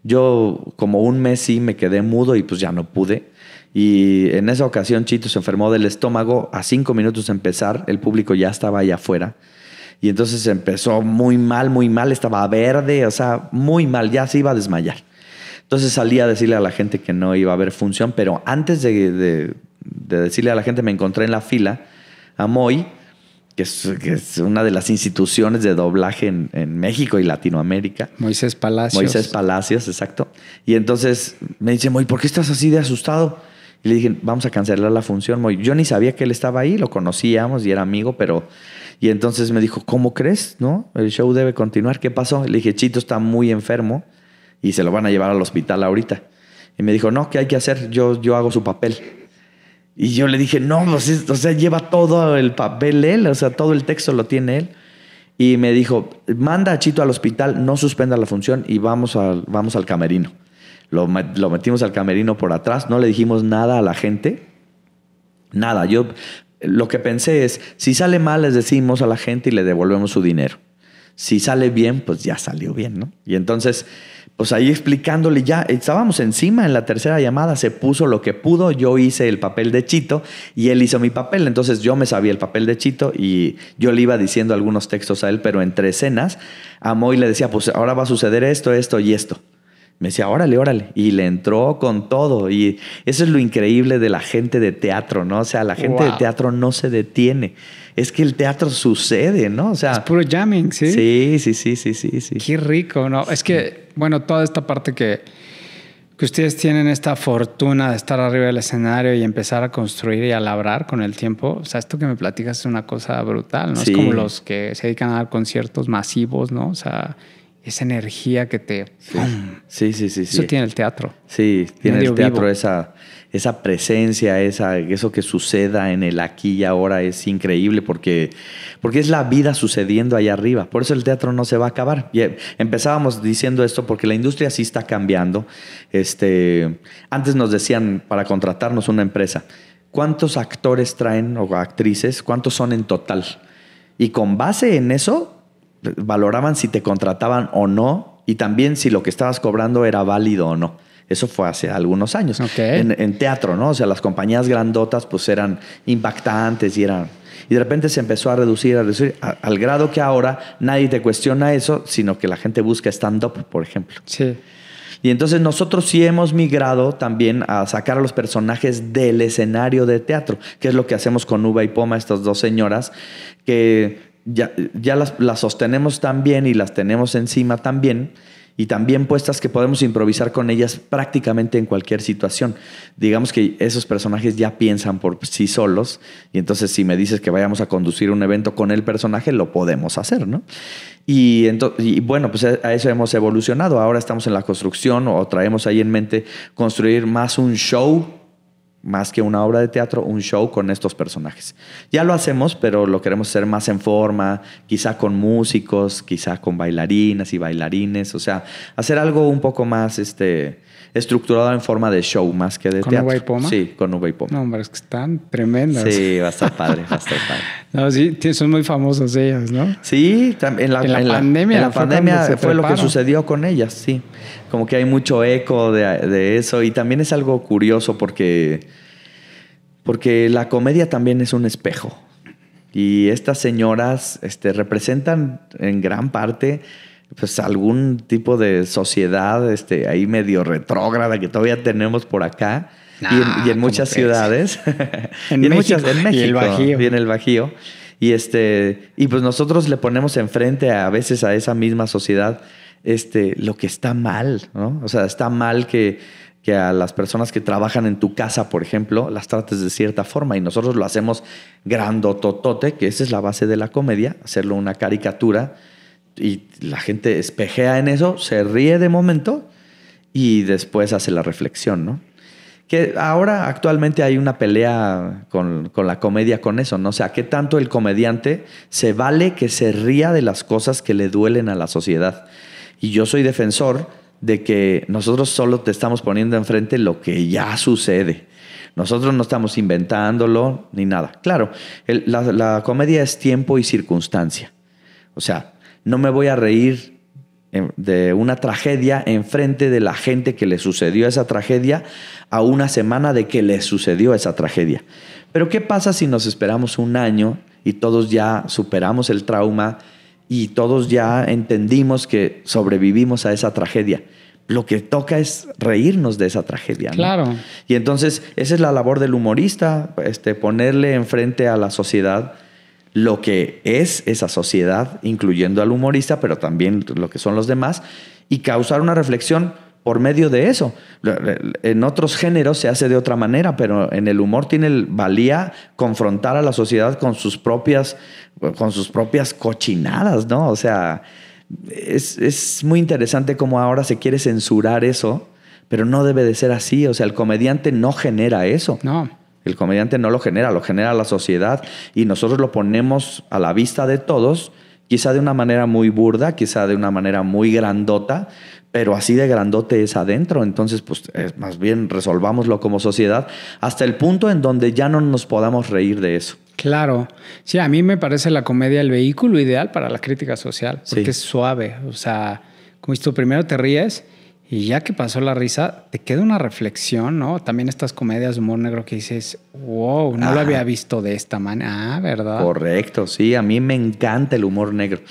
Yo como un mes sí me quedé mudo y pues ya no pude. Y en esa ocasión Chito se enfermó del estómago. A 5 minutos de empezar, el público ya estaba allá afuera. Y entonces empezó muy mal, estaba verde, o sea, muy mal, ya se iba a desmayar. Entonces salí a decirle a la gente que no iba a haber función, pero antes de decirle a la gente me encontré en la fila a Moy, que es una de las instituciones de doblaje en México y Latinoamérica. Moisés Palacios, exacto. Y entonces me dice, Moy, ¿por qué estás así de asustado? Y le dije, vamos a cancelar la función, Moy. Yo ni sabía que él estaba ahí, lo conocíamos y era amigo, pero... Y entonces me dijo, ¿cómo crees? ¿No? El show debe continuar. ¿Qué pasó? Le dije, Chito está muy enfermo y se lo van a llevar al hospital ahorita. Y me dijo, no, ¿qué hay que hacer? Yo hago su papel. Y yo le dije, no, pues, o sea, lleva todo el papel él, o sea, todo el texto lo tiene él. Y me dijo, manda a Chito al hospital, no suspenda la función y vamos al camerino. Lo metimos al camerino por atrás, no le dijimos nada a la gente. Nada, yo lo que pensé es, si sale mal les decimos a la gente y le devolvemos su dinero. Si sale bien, pues ya salió bien, ¿no? Y entonces... pues ahí explicándole ya, estábamos encima en la tercera llamada, se puso lo que pudo, yo hice el papel de Chito y él hizo mi papel, entonces yo me sabía el papel de Chito y yo le iba diciendo algunos textos a él, pero entre escenas a Moy le decía, pues ahora va a suceder esto y esto. Me decía, órale, y le entró con todo y eso es lo increíble de la gente de teatro, ¿no? O sea, la gente de teatro no se detiene. Es que el teatro sucede, ¿no? O sea, es puro jamming, ¿sí? Sí. Qué rico, ¿no? Es que, bueno, toda esta parte que ustedes tienen esta fortuna de estar arriba del escenario y empezar a construir y a labrar con el tiempo. O sea, esto que me platicas es una cosa brutal, ¿no? Sí. Es como los que se dedican a dar conciertos masivos, ¿no? O sea, esa energía que te... Sí. Eso tiene el teatro. Sí, tiene el teatro esa presencia, eso que suceda en el aquí y ahora es increíble porque es la vida sucediendo allá arriba. Por eso el teatro no se va a acabar. Y empezábamos diciendo esto porque la industria sí está cambiando. Antes nos decían para contratarnos una empresa, ¿cuántos actores traen o actrices? ¿Cuántos son en total? Y con base en eso, valoraban si te contrataban o no y también si lo que estabas cobrando era válido o no. Eso fue hace algunos años. Okay. En teatro, ¿no? O sea, las compañías grandotas pues eran impactantes y de repente se empezó a reducir al grado que ahora nadie te cuestiona eso, sino que la gente busca stand-up, por ejemplo. Sí. Y entonces nosotros sí hemos migrado también a sacar a los personajes del escenario de teatro, que es lo que hacemos con Uva y Poma, estas dos señoras, que ya las sostenemos tan bien y las tenemos encima también, y también puestas que podemos improvisar con ellas prácticamente en cualquier situación. Digamos que esos personajes ya piensan por sí solos, y entonces si me dices que vayamos a conducir un evento con el personaje, lo podemos hacer, ¿no? Y bueno, pues a eso hemos evolucionado. Ahora estamos en la construcción o traemos ahí en mente construir más un show, más que una obra de teatro, un show con estos personajes. Ya lo hacemos, pero lo queremos hacer más en forma, quizá con músicos, quizá con bailarinas y bailarines. O sea, hacer algo un poco más estructurado en forma de show, más que de teatro. ¿Con Uva y Poma? Sí, con Uva y Poma. No, hombre, es que están tremendas. Sí, va a estar padre, va a estar padre. No, sí, son muy famosas ellas, ¿no? Sí, en la pandemia fue lo que sucedió con ellas, sí. Como que hay mucho eco de eso, y también es algo curioso porque la comedia también es un espejo. Y estas señoras representan en gran parte pues algún tipo de sociedad ahí medio retrógrada que todavía tenemos por acá. Y en muchas ciudades. En México. En México. Y el Bajío. Y en el Bajío. Y pues nosotros le ponemos enfrente a veces a esa misma sociedad lo que está mal, ¿no? O sea, está mal que a las personas que trabajan en tu casa, por ejemplo, las trates de cierta forma, y nosotros lo hacemos grandototote, que esa es la base de la comedia, hacerlo una caricatura, y la gente espejea en eso, se ríe de momento y después hace la reflexión, ¿no? Que ahora actualmente hay una pelea con la comedia con eso, ¿no? O sea, ¿qué tanto el comediante se vale que se ría de las cosas que le duelen a la sociedad? Y yo soy defensor de que nosotros solo te estamos poniendo enfrente lo que ya sucede. Nosotros no estamos inventándolo ni nada. Claro, la comedia es tiempo y circunstancia. O sea, no me voy a reír de una tragedia enfrente de la gente que le sucedió esa tragedia a una semana de que le sucedió esa tragedia. Pero ¿qué pasa si nos esperamos un año y todos ya superamos el trauma y todos ya entendimos que sobrevivimos a esa tragedia? Lo que toca es reírnos de esa tragedia, ¿no? Claro. Y entonces esa es la labor del humorista, ponerle enfrente a la sociedad lo que es esa sociedad, incluyendo al humorista, pero también lo que son los demás, y causar una reflexión por medio de eso. En otros géneros se hace de otra manera, pero en el humor tiene valía confrontar a la sociedad con sus propias cochinadas, ¿no? O sea, es muy interesante cómo ahora se quiere censurar eso, pero no debe de ser así. O sea, el comediante no genera eso. No. El comediante no lo genera la sociedad, y nosotros lo ponemos a la vista de todos, quizá de una manera muy burda, quizá de una manera muy grandota, pero así de grandote es adentro. Entonces, pues más bien resolvámoslo como sociedad hasta el punto en donde ya no nos podamos reír de eso. Claro. Sí, a mí me parece la comedia el vehículo ideal para la crítica social, porque Sí. es suave. O sea, como si tú primero te ríes y ya que pasó la risa, te queda una reflexión, ¿no? También estas comedias de humor negro que dices, wow, no lo había visto de esta manera. Ah, ¿verdad? Correcto, sí. A mí me encanta el humor negro.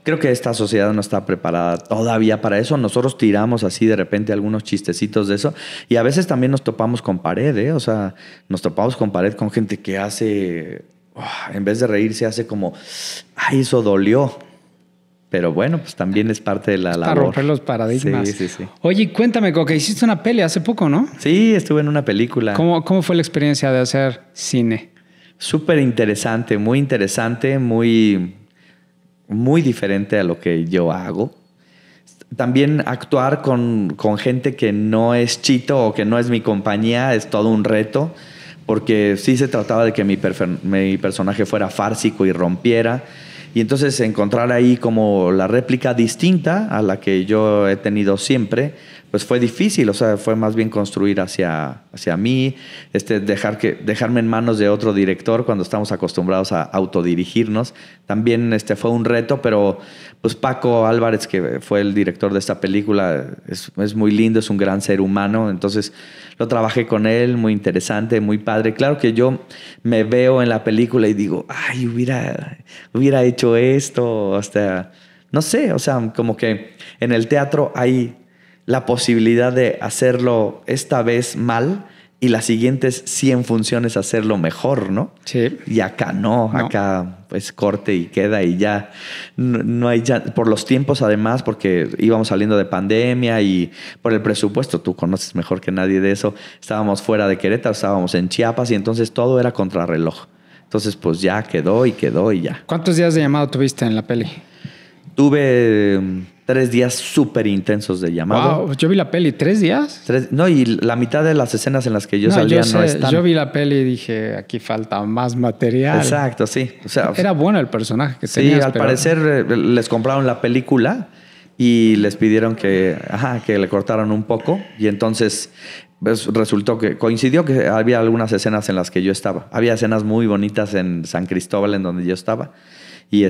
Creo que esta sociedad no está preparada todavía para eso. Nosotros tiramos así de repente algunos chistecitos de eso, y a veces también nos topamos con pared, ¿eh? O sea, nos topamos con pared con gente que hace, en vez de reírse, hace como, ay, eso dolió. Pero bueno, pues también es parte de la labor. Para romper los paradigmas. Sí. Oye, cuéntame, Coca, hiciste una peli hace poco, ¿no? Sí, estuve en una película. ¿Cómo fue la experiencia de hacer cine? Súper interesante, muy diferente a lo que yo hago. También actuar con gente que no es chito o que no es mi compañía es todo un reto, porque sí se trataba de que mi personaje fuera fársico y rompiera. Y entonces encontrar ahí como la réplica distinta a la que yo he tenido siempre, pues fue difícil, o sea, fue más bien construir hacia mí, dejarme en manos de otro director cuando estamos acostumbrados a autodirigirnos. También fue un reto, pero pues Paco Álvarez, que fue el director de esta película, es muy lindo, es un gran ser humano, entonces lo trabajé con él, muy interesante, muy padre. Claro que yo me veo en la película y digo, ay, hubiera hecho esto, hasta, no sé, o sea, como que en el teatro hay la posibilidad de hacerlo esta vez mal y las siguientes 100 funciones hacerlo mejor, ¿no? Sí. Y acá no, acá pues corte y queda y ya. No hay ya, por los tiempos además, porque íbamos saliendo de pandemia y por el presupuesto, tú conoces mejor que nadie de eso, estábamos fuera de Querétaro, estábamos en Chiapas y entonces todo era contrarreloj. Entonces pues ya quedó y ya. ¿Cuántos días de llamado tuviste en la peli? Tuve 3 días súper intensos de llamado. Wow, yo vi la peli, ¿3 días? No, y la mitad de las escenas en las que yo salía no están. Yo vi la peli y dije, aquí falta más material. Exacto, sí. O sea, era bueno el personaje que tenías. Sí, al parecer les compraron la película y les pidieron que le cortaran un poco. Y entonces pues, resultó que coincidió que había algunas escenas en las que yo estaba. Había escenas muy bonitas en San Cristóbal, en donde yo estaba. Y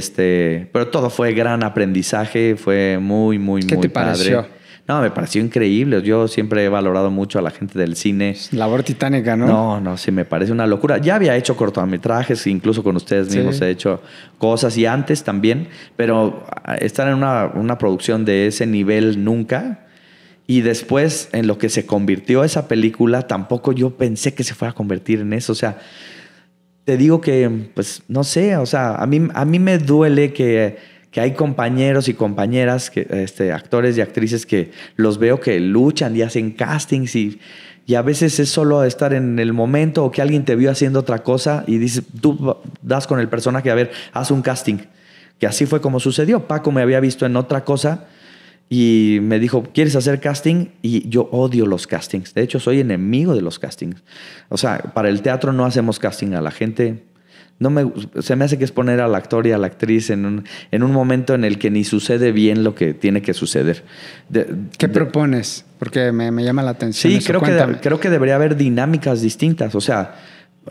pero todo fue gran aprendizaje, fue muy, muy, ¿Qué muy te pareció? padre. No, me pareció increíble. Yo siempre he valorado mucho a la gente del cine. Labor titánica, ¿no? No, sí, me parece una locura. Ya había hecho cortometrajes, incluso con ustedes mismos he hecho cosas y antes también, pero estar en una producción de ese nivel nunca. Y después, en lo que se convirtió esa película, tampoco yo pensé que se fuera a convertir en eso. O sea, te digo que, pues, no sé, o sea, a mí me duele que hay compañeros y compañeras, actores y actrices que los veo que luchan y hacen castings y a veces es solo estar en el momento o que alguien te vio haciendo otra cosa y dices, tú das con el personaje, a ver, haz un casting. Que así fue como sucedió. Paco me había visto en otra cosa y me dijo, ¿quieres hacer casting? Y yo odio los castings. De hecho, soy enemigo de los castings. O sea, para el teatro no hacemos casting a la gente. Se me hace que es poner al actor y a la actriz en un momento en el que ni sucede bien lo que tiene que suceder. ¿Qué propones? Porque me llama la atención. Sí, eso. creo que debería haber dinámicas distintas. O sea,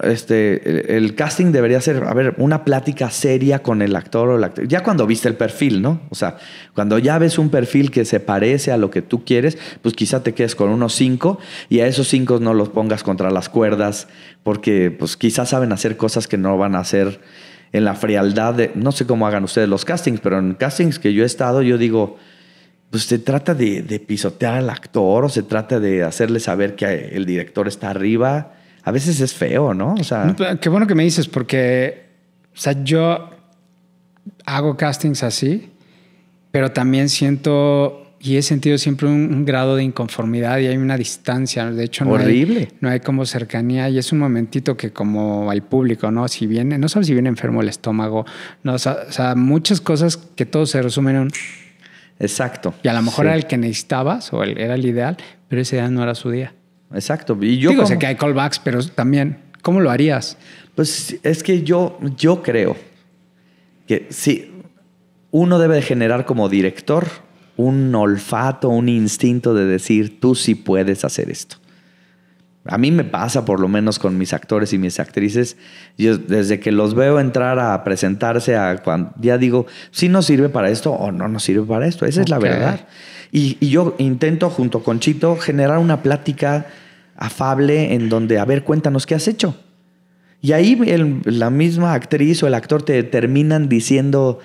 el casting debería ser, una plática seria con el actor o la actriz. Ya cuando viste el perfil, ¿no? O sea, cuando ya ves un perfil que se parece a lo que tú quieres, pues quizá te quedes con unos 5 y a esos 5 no los pongas contra las cuerdas porque pues quizás saben hacer cosas que no van a hacer en la frialdad de... No sé cómo hagan ustedes los castings, pero en castings que yo he estado, yo digo... Pues se trata de pisotear al actor o se trata de hacerle saber que el director está arriba. A veces es feo, ¿no? O sea... Qué bueno que me dices porque, o sea, yo hago castings así, pero también siento y he sentido siempre un grado de inconformidad y hay una distancia. De hecho, horrible. No hay como cercanía y es un momentito que como al público, ¿no? Si viene, no sabes si viene enfermo el estómago, no, o sea, muchas cosas que todo se resumen en un... Exacto. Y a lo mejor era el que necesitabas o era el ideal, pero ese día no era su día. Exacto. Y yo sé que hay callbacks, pero también, ¿cómo lo harías? Pues es que yo creo que sí, uno debe de generar como director un olfato, un instinto de decir, tú sí puedes hacer esto. A mí me pasa, por lo menos con mis actores y mis actrices, yo desde que los veo entrar a presentarse, ya digo, si nos sirve para esto o no nos sirve para esto. Esa es la verdad. Y yo intento, junto con Chito, generar una plática afable en donde, a ver, cuéntanos qué has hecho. Y ahí la misma actriz o el actor te terminan diciendo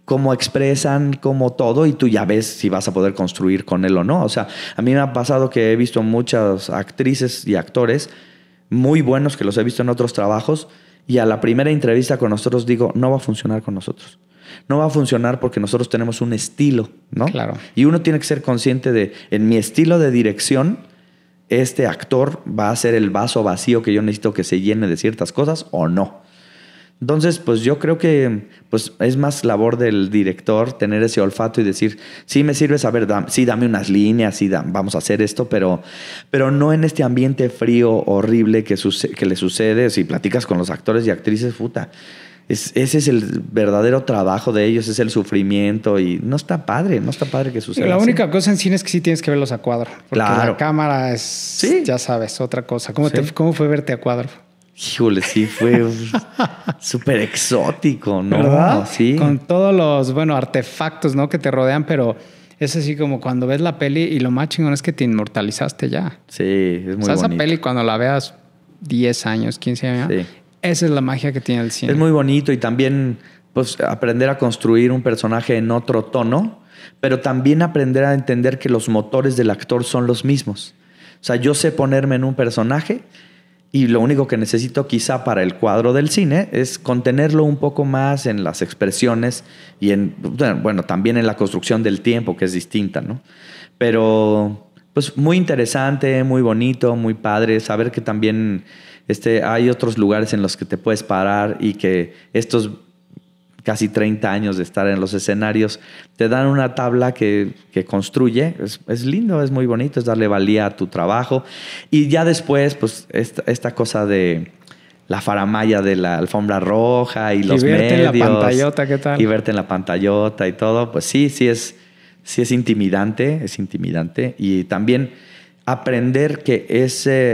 cómo expresan, cómo todo, y tú ya ves si vas a poder construir con él o no. O sea, a mí me ha pasado que he visto muchas actrices y actores muy buenos que los he visto en otros trabajos y a la primera entrevista con nosotros digo, no va a funcionar con nosotros. No va a funcionar porque nosotros tenemos un estilo, ¿no? Claro. Y uno tiene que ser consciente de, en mi estilo de dirección, este actor va a ser el vaso vacío que yo necesito que se llene de ciertas cosas o no. Entonces, pues yo creo que pues, es más labor del director tener ese olfato y decir, sí me sirve saber, sí, dame unas líneas, sí, vamos a hacer esto, pero no en este ambiente frío, horrible que le sucede. Si platicas con los actores y actrices, puta, ese es el verdadero trabajo de ellos, es el sufrimiento y no está padre que suceda. La así. única cosa en cine es que sí tienes que verlos a cuadro. Porque Claro. la cámara es, Sí. ya sabes, otra cosa. ¿Cómo, Sí. cómo fue verte a cuadro? Híjole, sí, fue súper exótico, ¿no? ¿Verdad? Sí. Con todos los, bueno, artefactos, ¿no? Que te rodean, pero es así como cuando ves la peli y lo más chingón es que te inmortalizaste ya. Sí, es muy O sea, esa bonito. peli cuando la veas 10 años, 15 años, Sí. esa es la magia que tiene el cine. Es muy bonito y también pues aprender a construir un personaje en otro tono, pero también aprender a entender que los motores del actor son los mismos. O sea, yo sé ponerme en un personaje y lo único que necesito quizá para el cuadro del cine es contenerlo un poco más en las expresiones y en, bueno, también en la construcción del tiempo, que es distinta, ¿no? Pero pues muy interesante, muy bonito, muy padre, saber que también hay otros lugares en los que te puedes parar y que estos casi 30 años de estar en los escenarios te dan una tabla que construye. Es lindo, es muy bonito, es darle valía a tu trabajo. Y ya después, pues, esta cosa de la faramalla de la alfombra roja y los medios. Y verte en la pantallota, ¿qué tal? Y verte en la pantallota y todo. Pues sí es intimidante, es intimidante. Y también aprender que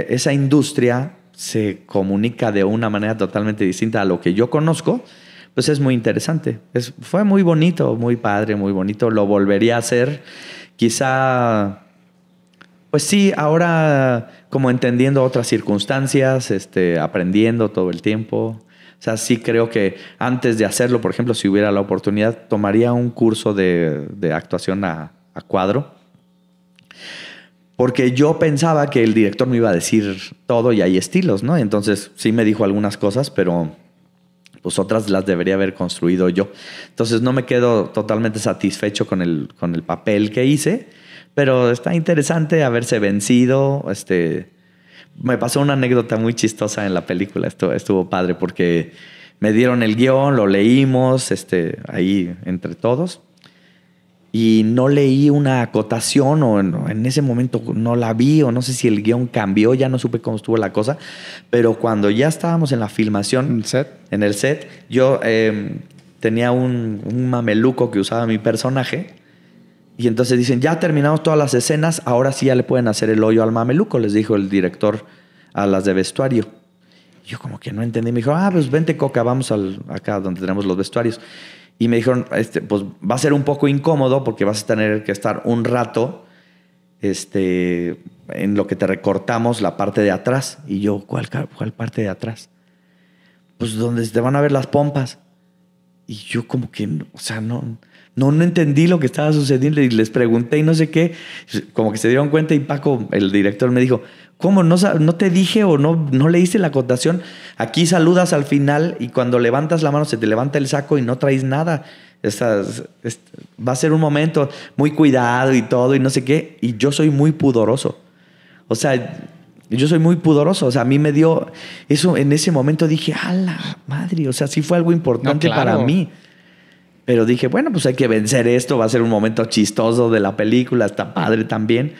esa industria se comunica de una manera totalmente distinta a lo que yo conozco, pues es muy interesante. Fue muy bonito, muy padre, muy bonito. Lo volvería a hacer. Quizá, pues sí, ahora como entendiendo otras circunstancias, aprendiendo todo el tiempo. O sea, sí creo que antes de hacerlo, por ejemplo, si hubiera la oportunidad, tomaría un curso de actuación a cuadro. Porque yo pensaba que el director me iba a decir todo y hay estilos, ¿no? Entonces sí me dijo algunas cosas, pero pues otras las debería haber construido yo. Entonces no me quedo totalmente satisfecho con el papel que hice, pero está interesante haberse vencido. Me pasó una anécdota muy chistosa en la película. Estuvo padre porque me dieron el guión, lo leímos ahí entre todos. Y no leí una acotación o en ese momento no la vi o no sé si el guión cambió, ya no supe cómo estuvo la cosa. Pero cuando ya estábamos en la filmación, en el set, yo tenía un mameluco que usaba mi personaje y entonces dicen, ya terminamos todas las escenas, ahora sí ya le pueden hacer el hoyo al mameluco, les dijo el director a las de vestuario. Yo como que no entendí, me dijo, pues vente Coca, vamos acá donde tenemos los vestuarios. Y me dijeron, pues va a ser un poco incómodo porque vas a tener que estar un rato en lo que te recortamos la parte de atrás. Y yo, ¿cuál parte de atrás? Pues donde te van a ver las pompas. Y yo como que, o sea, no entendí lo que estaba sucediendo y les pregunté y no sé qué. Como que se dieron cuenta y Paco, el director, me dijo, ¿cómo? ¿No te dije o no leíste la acotación? Aquí saludas al final y cuando levantas la mano se te levanta el saco y no traes nada. Va a ser un momento muy cuidado y todo y no sé qué. Y yo soy muy pudoroso. O sea, yo soy muy pudoroso. O sea, a mí me dio eso en ese momento. Dije, ¡a la madre! O sea, sí fue algo importante para mí. Pero dije, bueno, pues hay que vencer esto. Va a ser un momento chistoso de la película. Está padre también.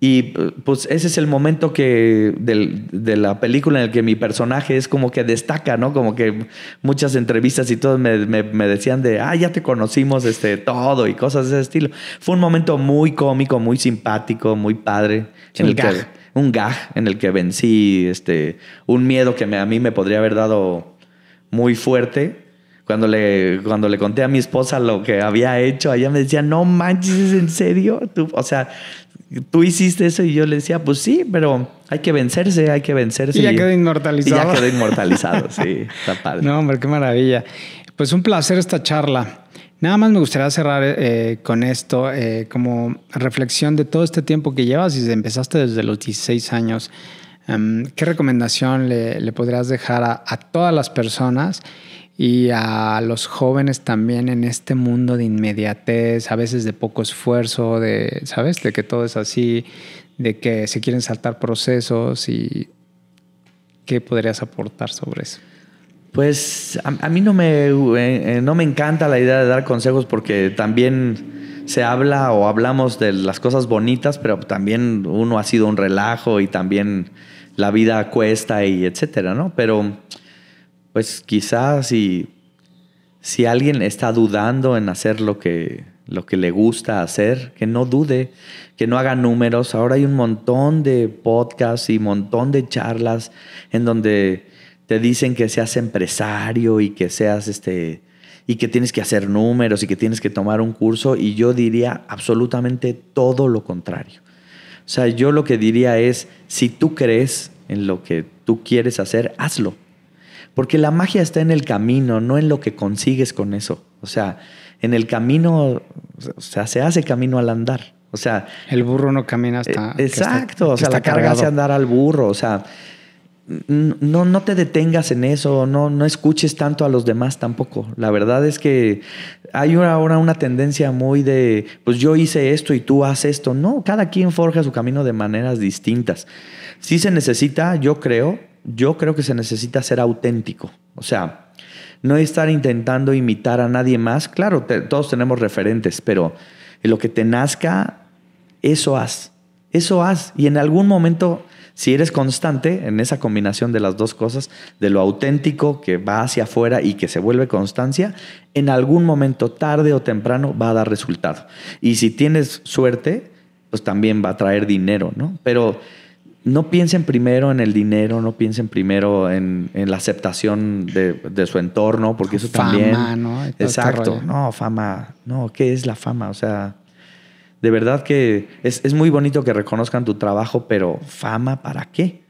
Y pues ese es el momento de la película en el que mi personaje es como que destaca, ¿no? Como que muchas entrevistas y todo me decían ya te conocimos todo y cosas de ese estilo. Fue un momento muy cómico, muy simpático, muy padre. Sí, un gag en el que vencí un miedo que a mí me podría haber dado muy fuerte. Cuando le conté a mi esposa lo que había hecho, ella me decía, no manches, ¿es en serio? Tú hiciste eso y yo le decía, pues sí, pero hay que vencerse. Y ya quedó inmortalizado. Y ya quedó inmortalizado, sí, está padre. No, hombre, qué maravilla. Pues un placer esta charla. Nada más me gustaría cerrar con esto, como reflexión de todo este tiempo que llevas y empezaste desde los 16 años. ¿Qué recomendación le podrías dejar a todas las personas y a los jóvenes también en este mundo de inmediatez, a veces de poco esfuerzo, ¿sabes? De que todo es así, de que se quieren saltar procesos y ¿qué podrías aportar sobre eso? Pues a mí no me encanta la idea de dar consejos porque también se habla o hablamos de las cosas bonitas, pero también uno ha sido un relajo y también la vida cuesta y etcétera, ¿no? Pero pues quizás si Si alguien está dudando en hacer lo que le gusta hacer, que no dude, que no haga números. Ahora hay un montón de podcasts y un montón de charlas en donde te dicen que seas empresario y que seas y que tienes que hacer números y que tienes que tomar un curso, y yo diría absolutamente todo lo contrario. O sea, yo lo que diría es, si tú crees en lo que tú quieres hacer, hazlo. Porque la magia está en el camino, no en lo que consigues con eso. O sea, en el camino, o sea, se hace camino al andar. O sea, el burro no camina hasta... exacto, que o sea, la carga hace andar al burro. O sea, no te detengas en eso, no escuches tanto a los demás tampoco. La verdad es que hay ahora una tendencia muy de, pues yo hice esto y tú haces esto. No, cada quien forja su camino de maneras distintas. Sí se necesita, yo creo que se necesita ser auténtico. O sea, no estar intentando imitar a nadie más. Claro, todos tenemos referentes, pero en lo que te nazca, eso haz. Eso haz. Y en algún momento, si eres constante en esa combinación de las dos cosas, de lo auténtico que va hacia afuera y que se vuelve constancia, en algún momento, tarde o temprano, va a dar resultado. Y si tienes suerte, pues también va a traer dinero, ¿no? Pero no piensen primero en el dinero, no piensen primero en la aceptación de su entorno, porque eso fama, también... ¿no? Exacto. No, fama. No, ¿qué es la fama? O sea, de verdad que es muy bonito que reconozcan tu trabajo, pero ¿fama para qué?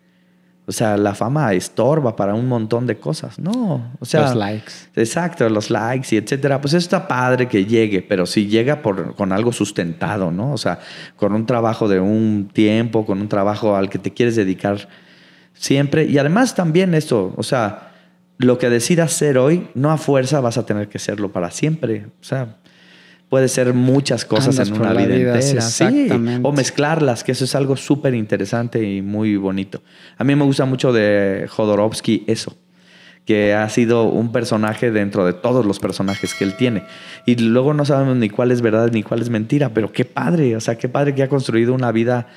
O sea, la fama estorba para un montón de cosas. No, o sea... Los likes. Exacto, los likes y etcétera. Pues eso está padre que llegue, pero si llega con algo sustentado, ¿no? O sea, con un trabajo de un tiempo, con un trabajo al que te quieres dedicar siempre. Y además también esto, o sea, lo que decidas ser hoy, no a fuerza vas a tener que serlo para siempre. O sea, puede ser muchas cosas en una vida entera. Sí, o mezclarlas, que eso es algo súper interesante y muy bonito. A mí me gusta mucho de Jodorowsky eso, que ha sido un personaje dentro de todos los personajes que él tiene. Y luego no sabemos ni cuál es verdad ni cuál es mentira, pero qué padre, o sea, qué padre que ha construido una vida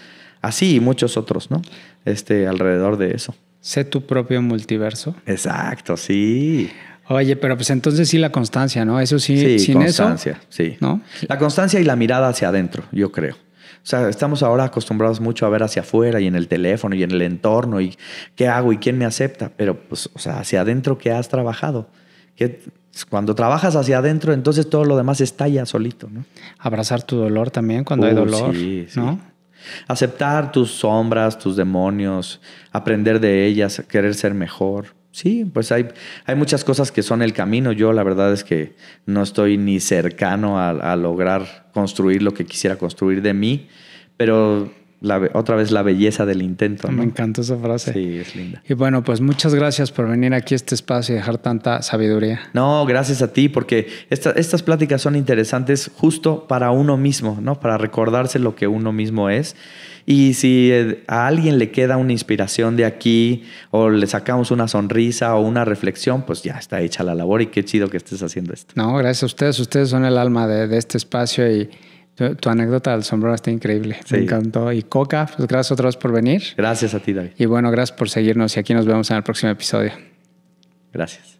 así y muchos otros, ¿no? Alrededor de eso. Sé tu propio multiverso. Exacto, sí. Oye, pero pues entonces sí la constancia, ¿no? Eso sí, sí, sin constancia, eso, sí. ¿no? La constancia y la mirada hacia adentro, yo creo. O sea, estamos ahora acostumbrados mucho a ver hacia afuera y en el teléfono y en el entorno y qué hago y quién me acepta. Pero, pues, o sea, hacia adentro, ¿qué has trabajado? Cuando trabajas hacia adentro, entonces todo lo demás estalla solito, ¿no? Abrazar tu dolor también cuando hay dolor, sí, sí. ¿no? Aceptar tus sombras, tus demonios, aprender de ellas, querer ser mejor. Sí, pues hay muchas cosas que son el camino. Yo la verdad es que no estoy ni cercano a lograr construir lo que quisiera construir de mí, pero otra vez la belleza del intento, ¿no? Me encanta esa frase. Sí, es linda. Y bueno, pues muchas gracias por venir aquí a este espacio y dejar tanta sabiduría. No, gracias a ti, porque estas pláticas son interesantes justo para uno mismo, ¿no? Para recordarse lo que uno mismo es. Y si a alguien le queda una inspiración de aquí o le sacamos una sonrisa o una reflexión, pues ya está hecha la labor y qué chido que estés haciendo esto. No, gracias a ustedes. Ustedes son el alma de este espacio y tu anécdota del sombrero está increíble. Sí. Me encantó. Y Coca, pues gracias otra vez por venir. Gracias a ti, David. Y bueno, gracias por seguirnos y aquí nos vemos en el próximo episodio. Gracias.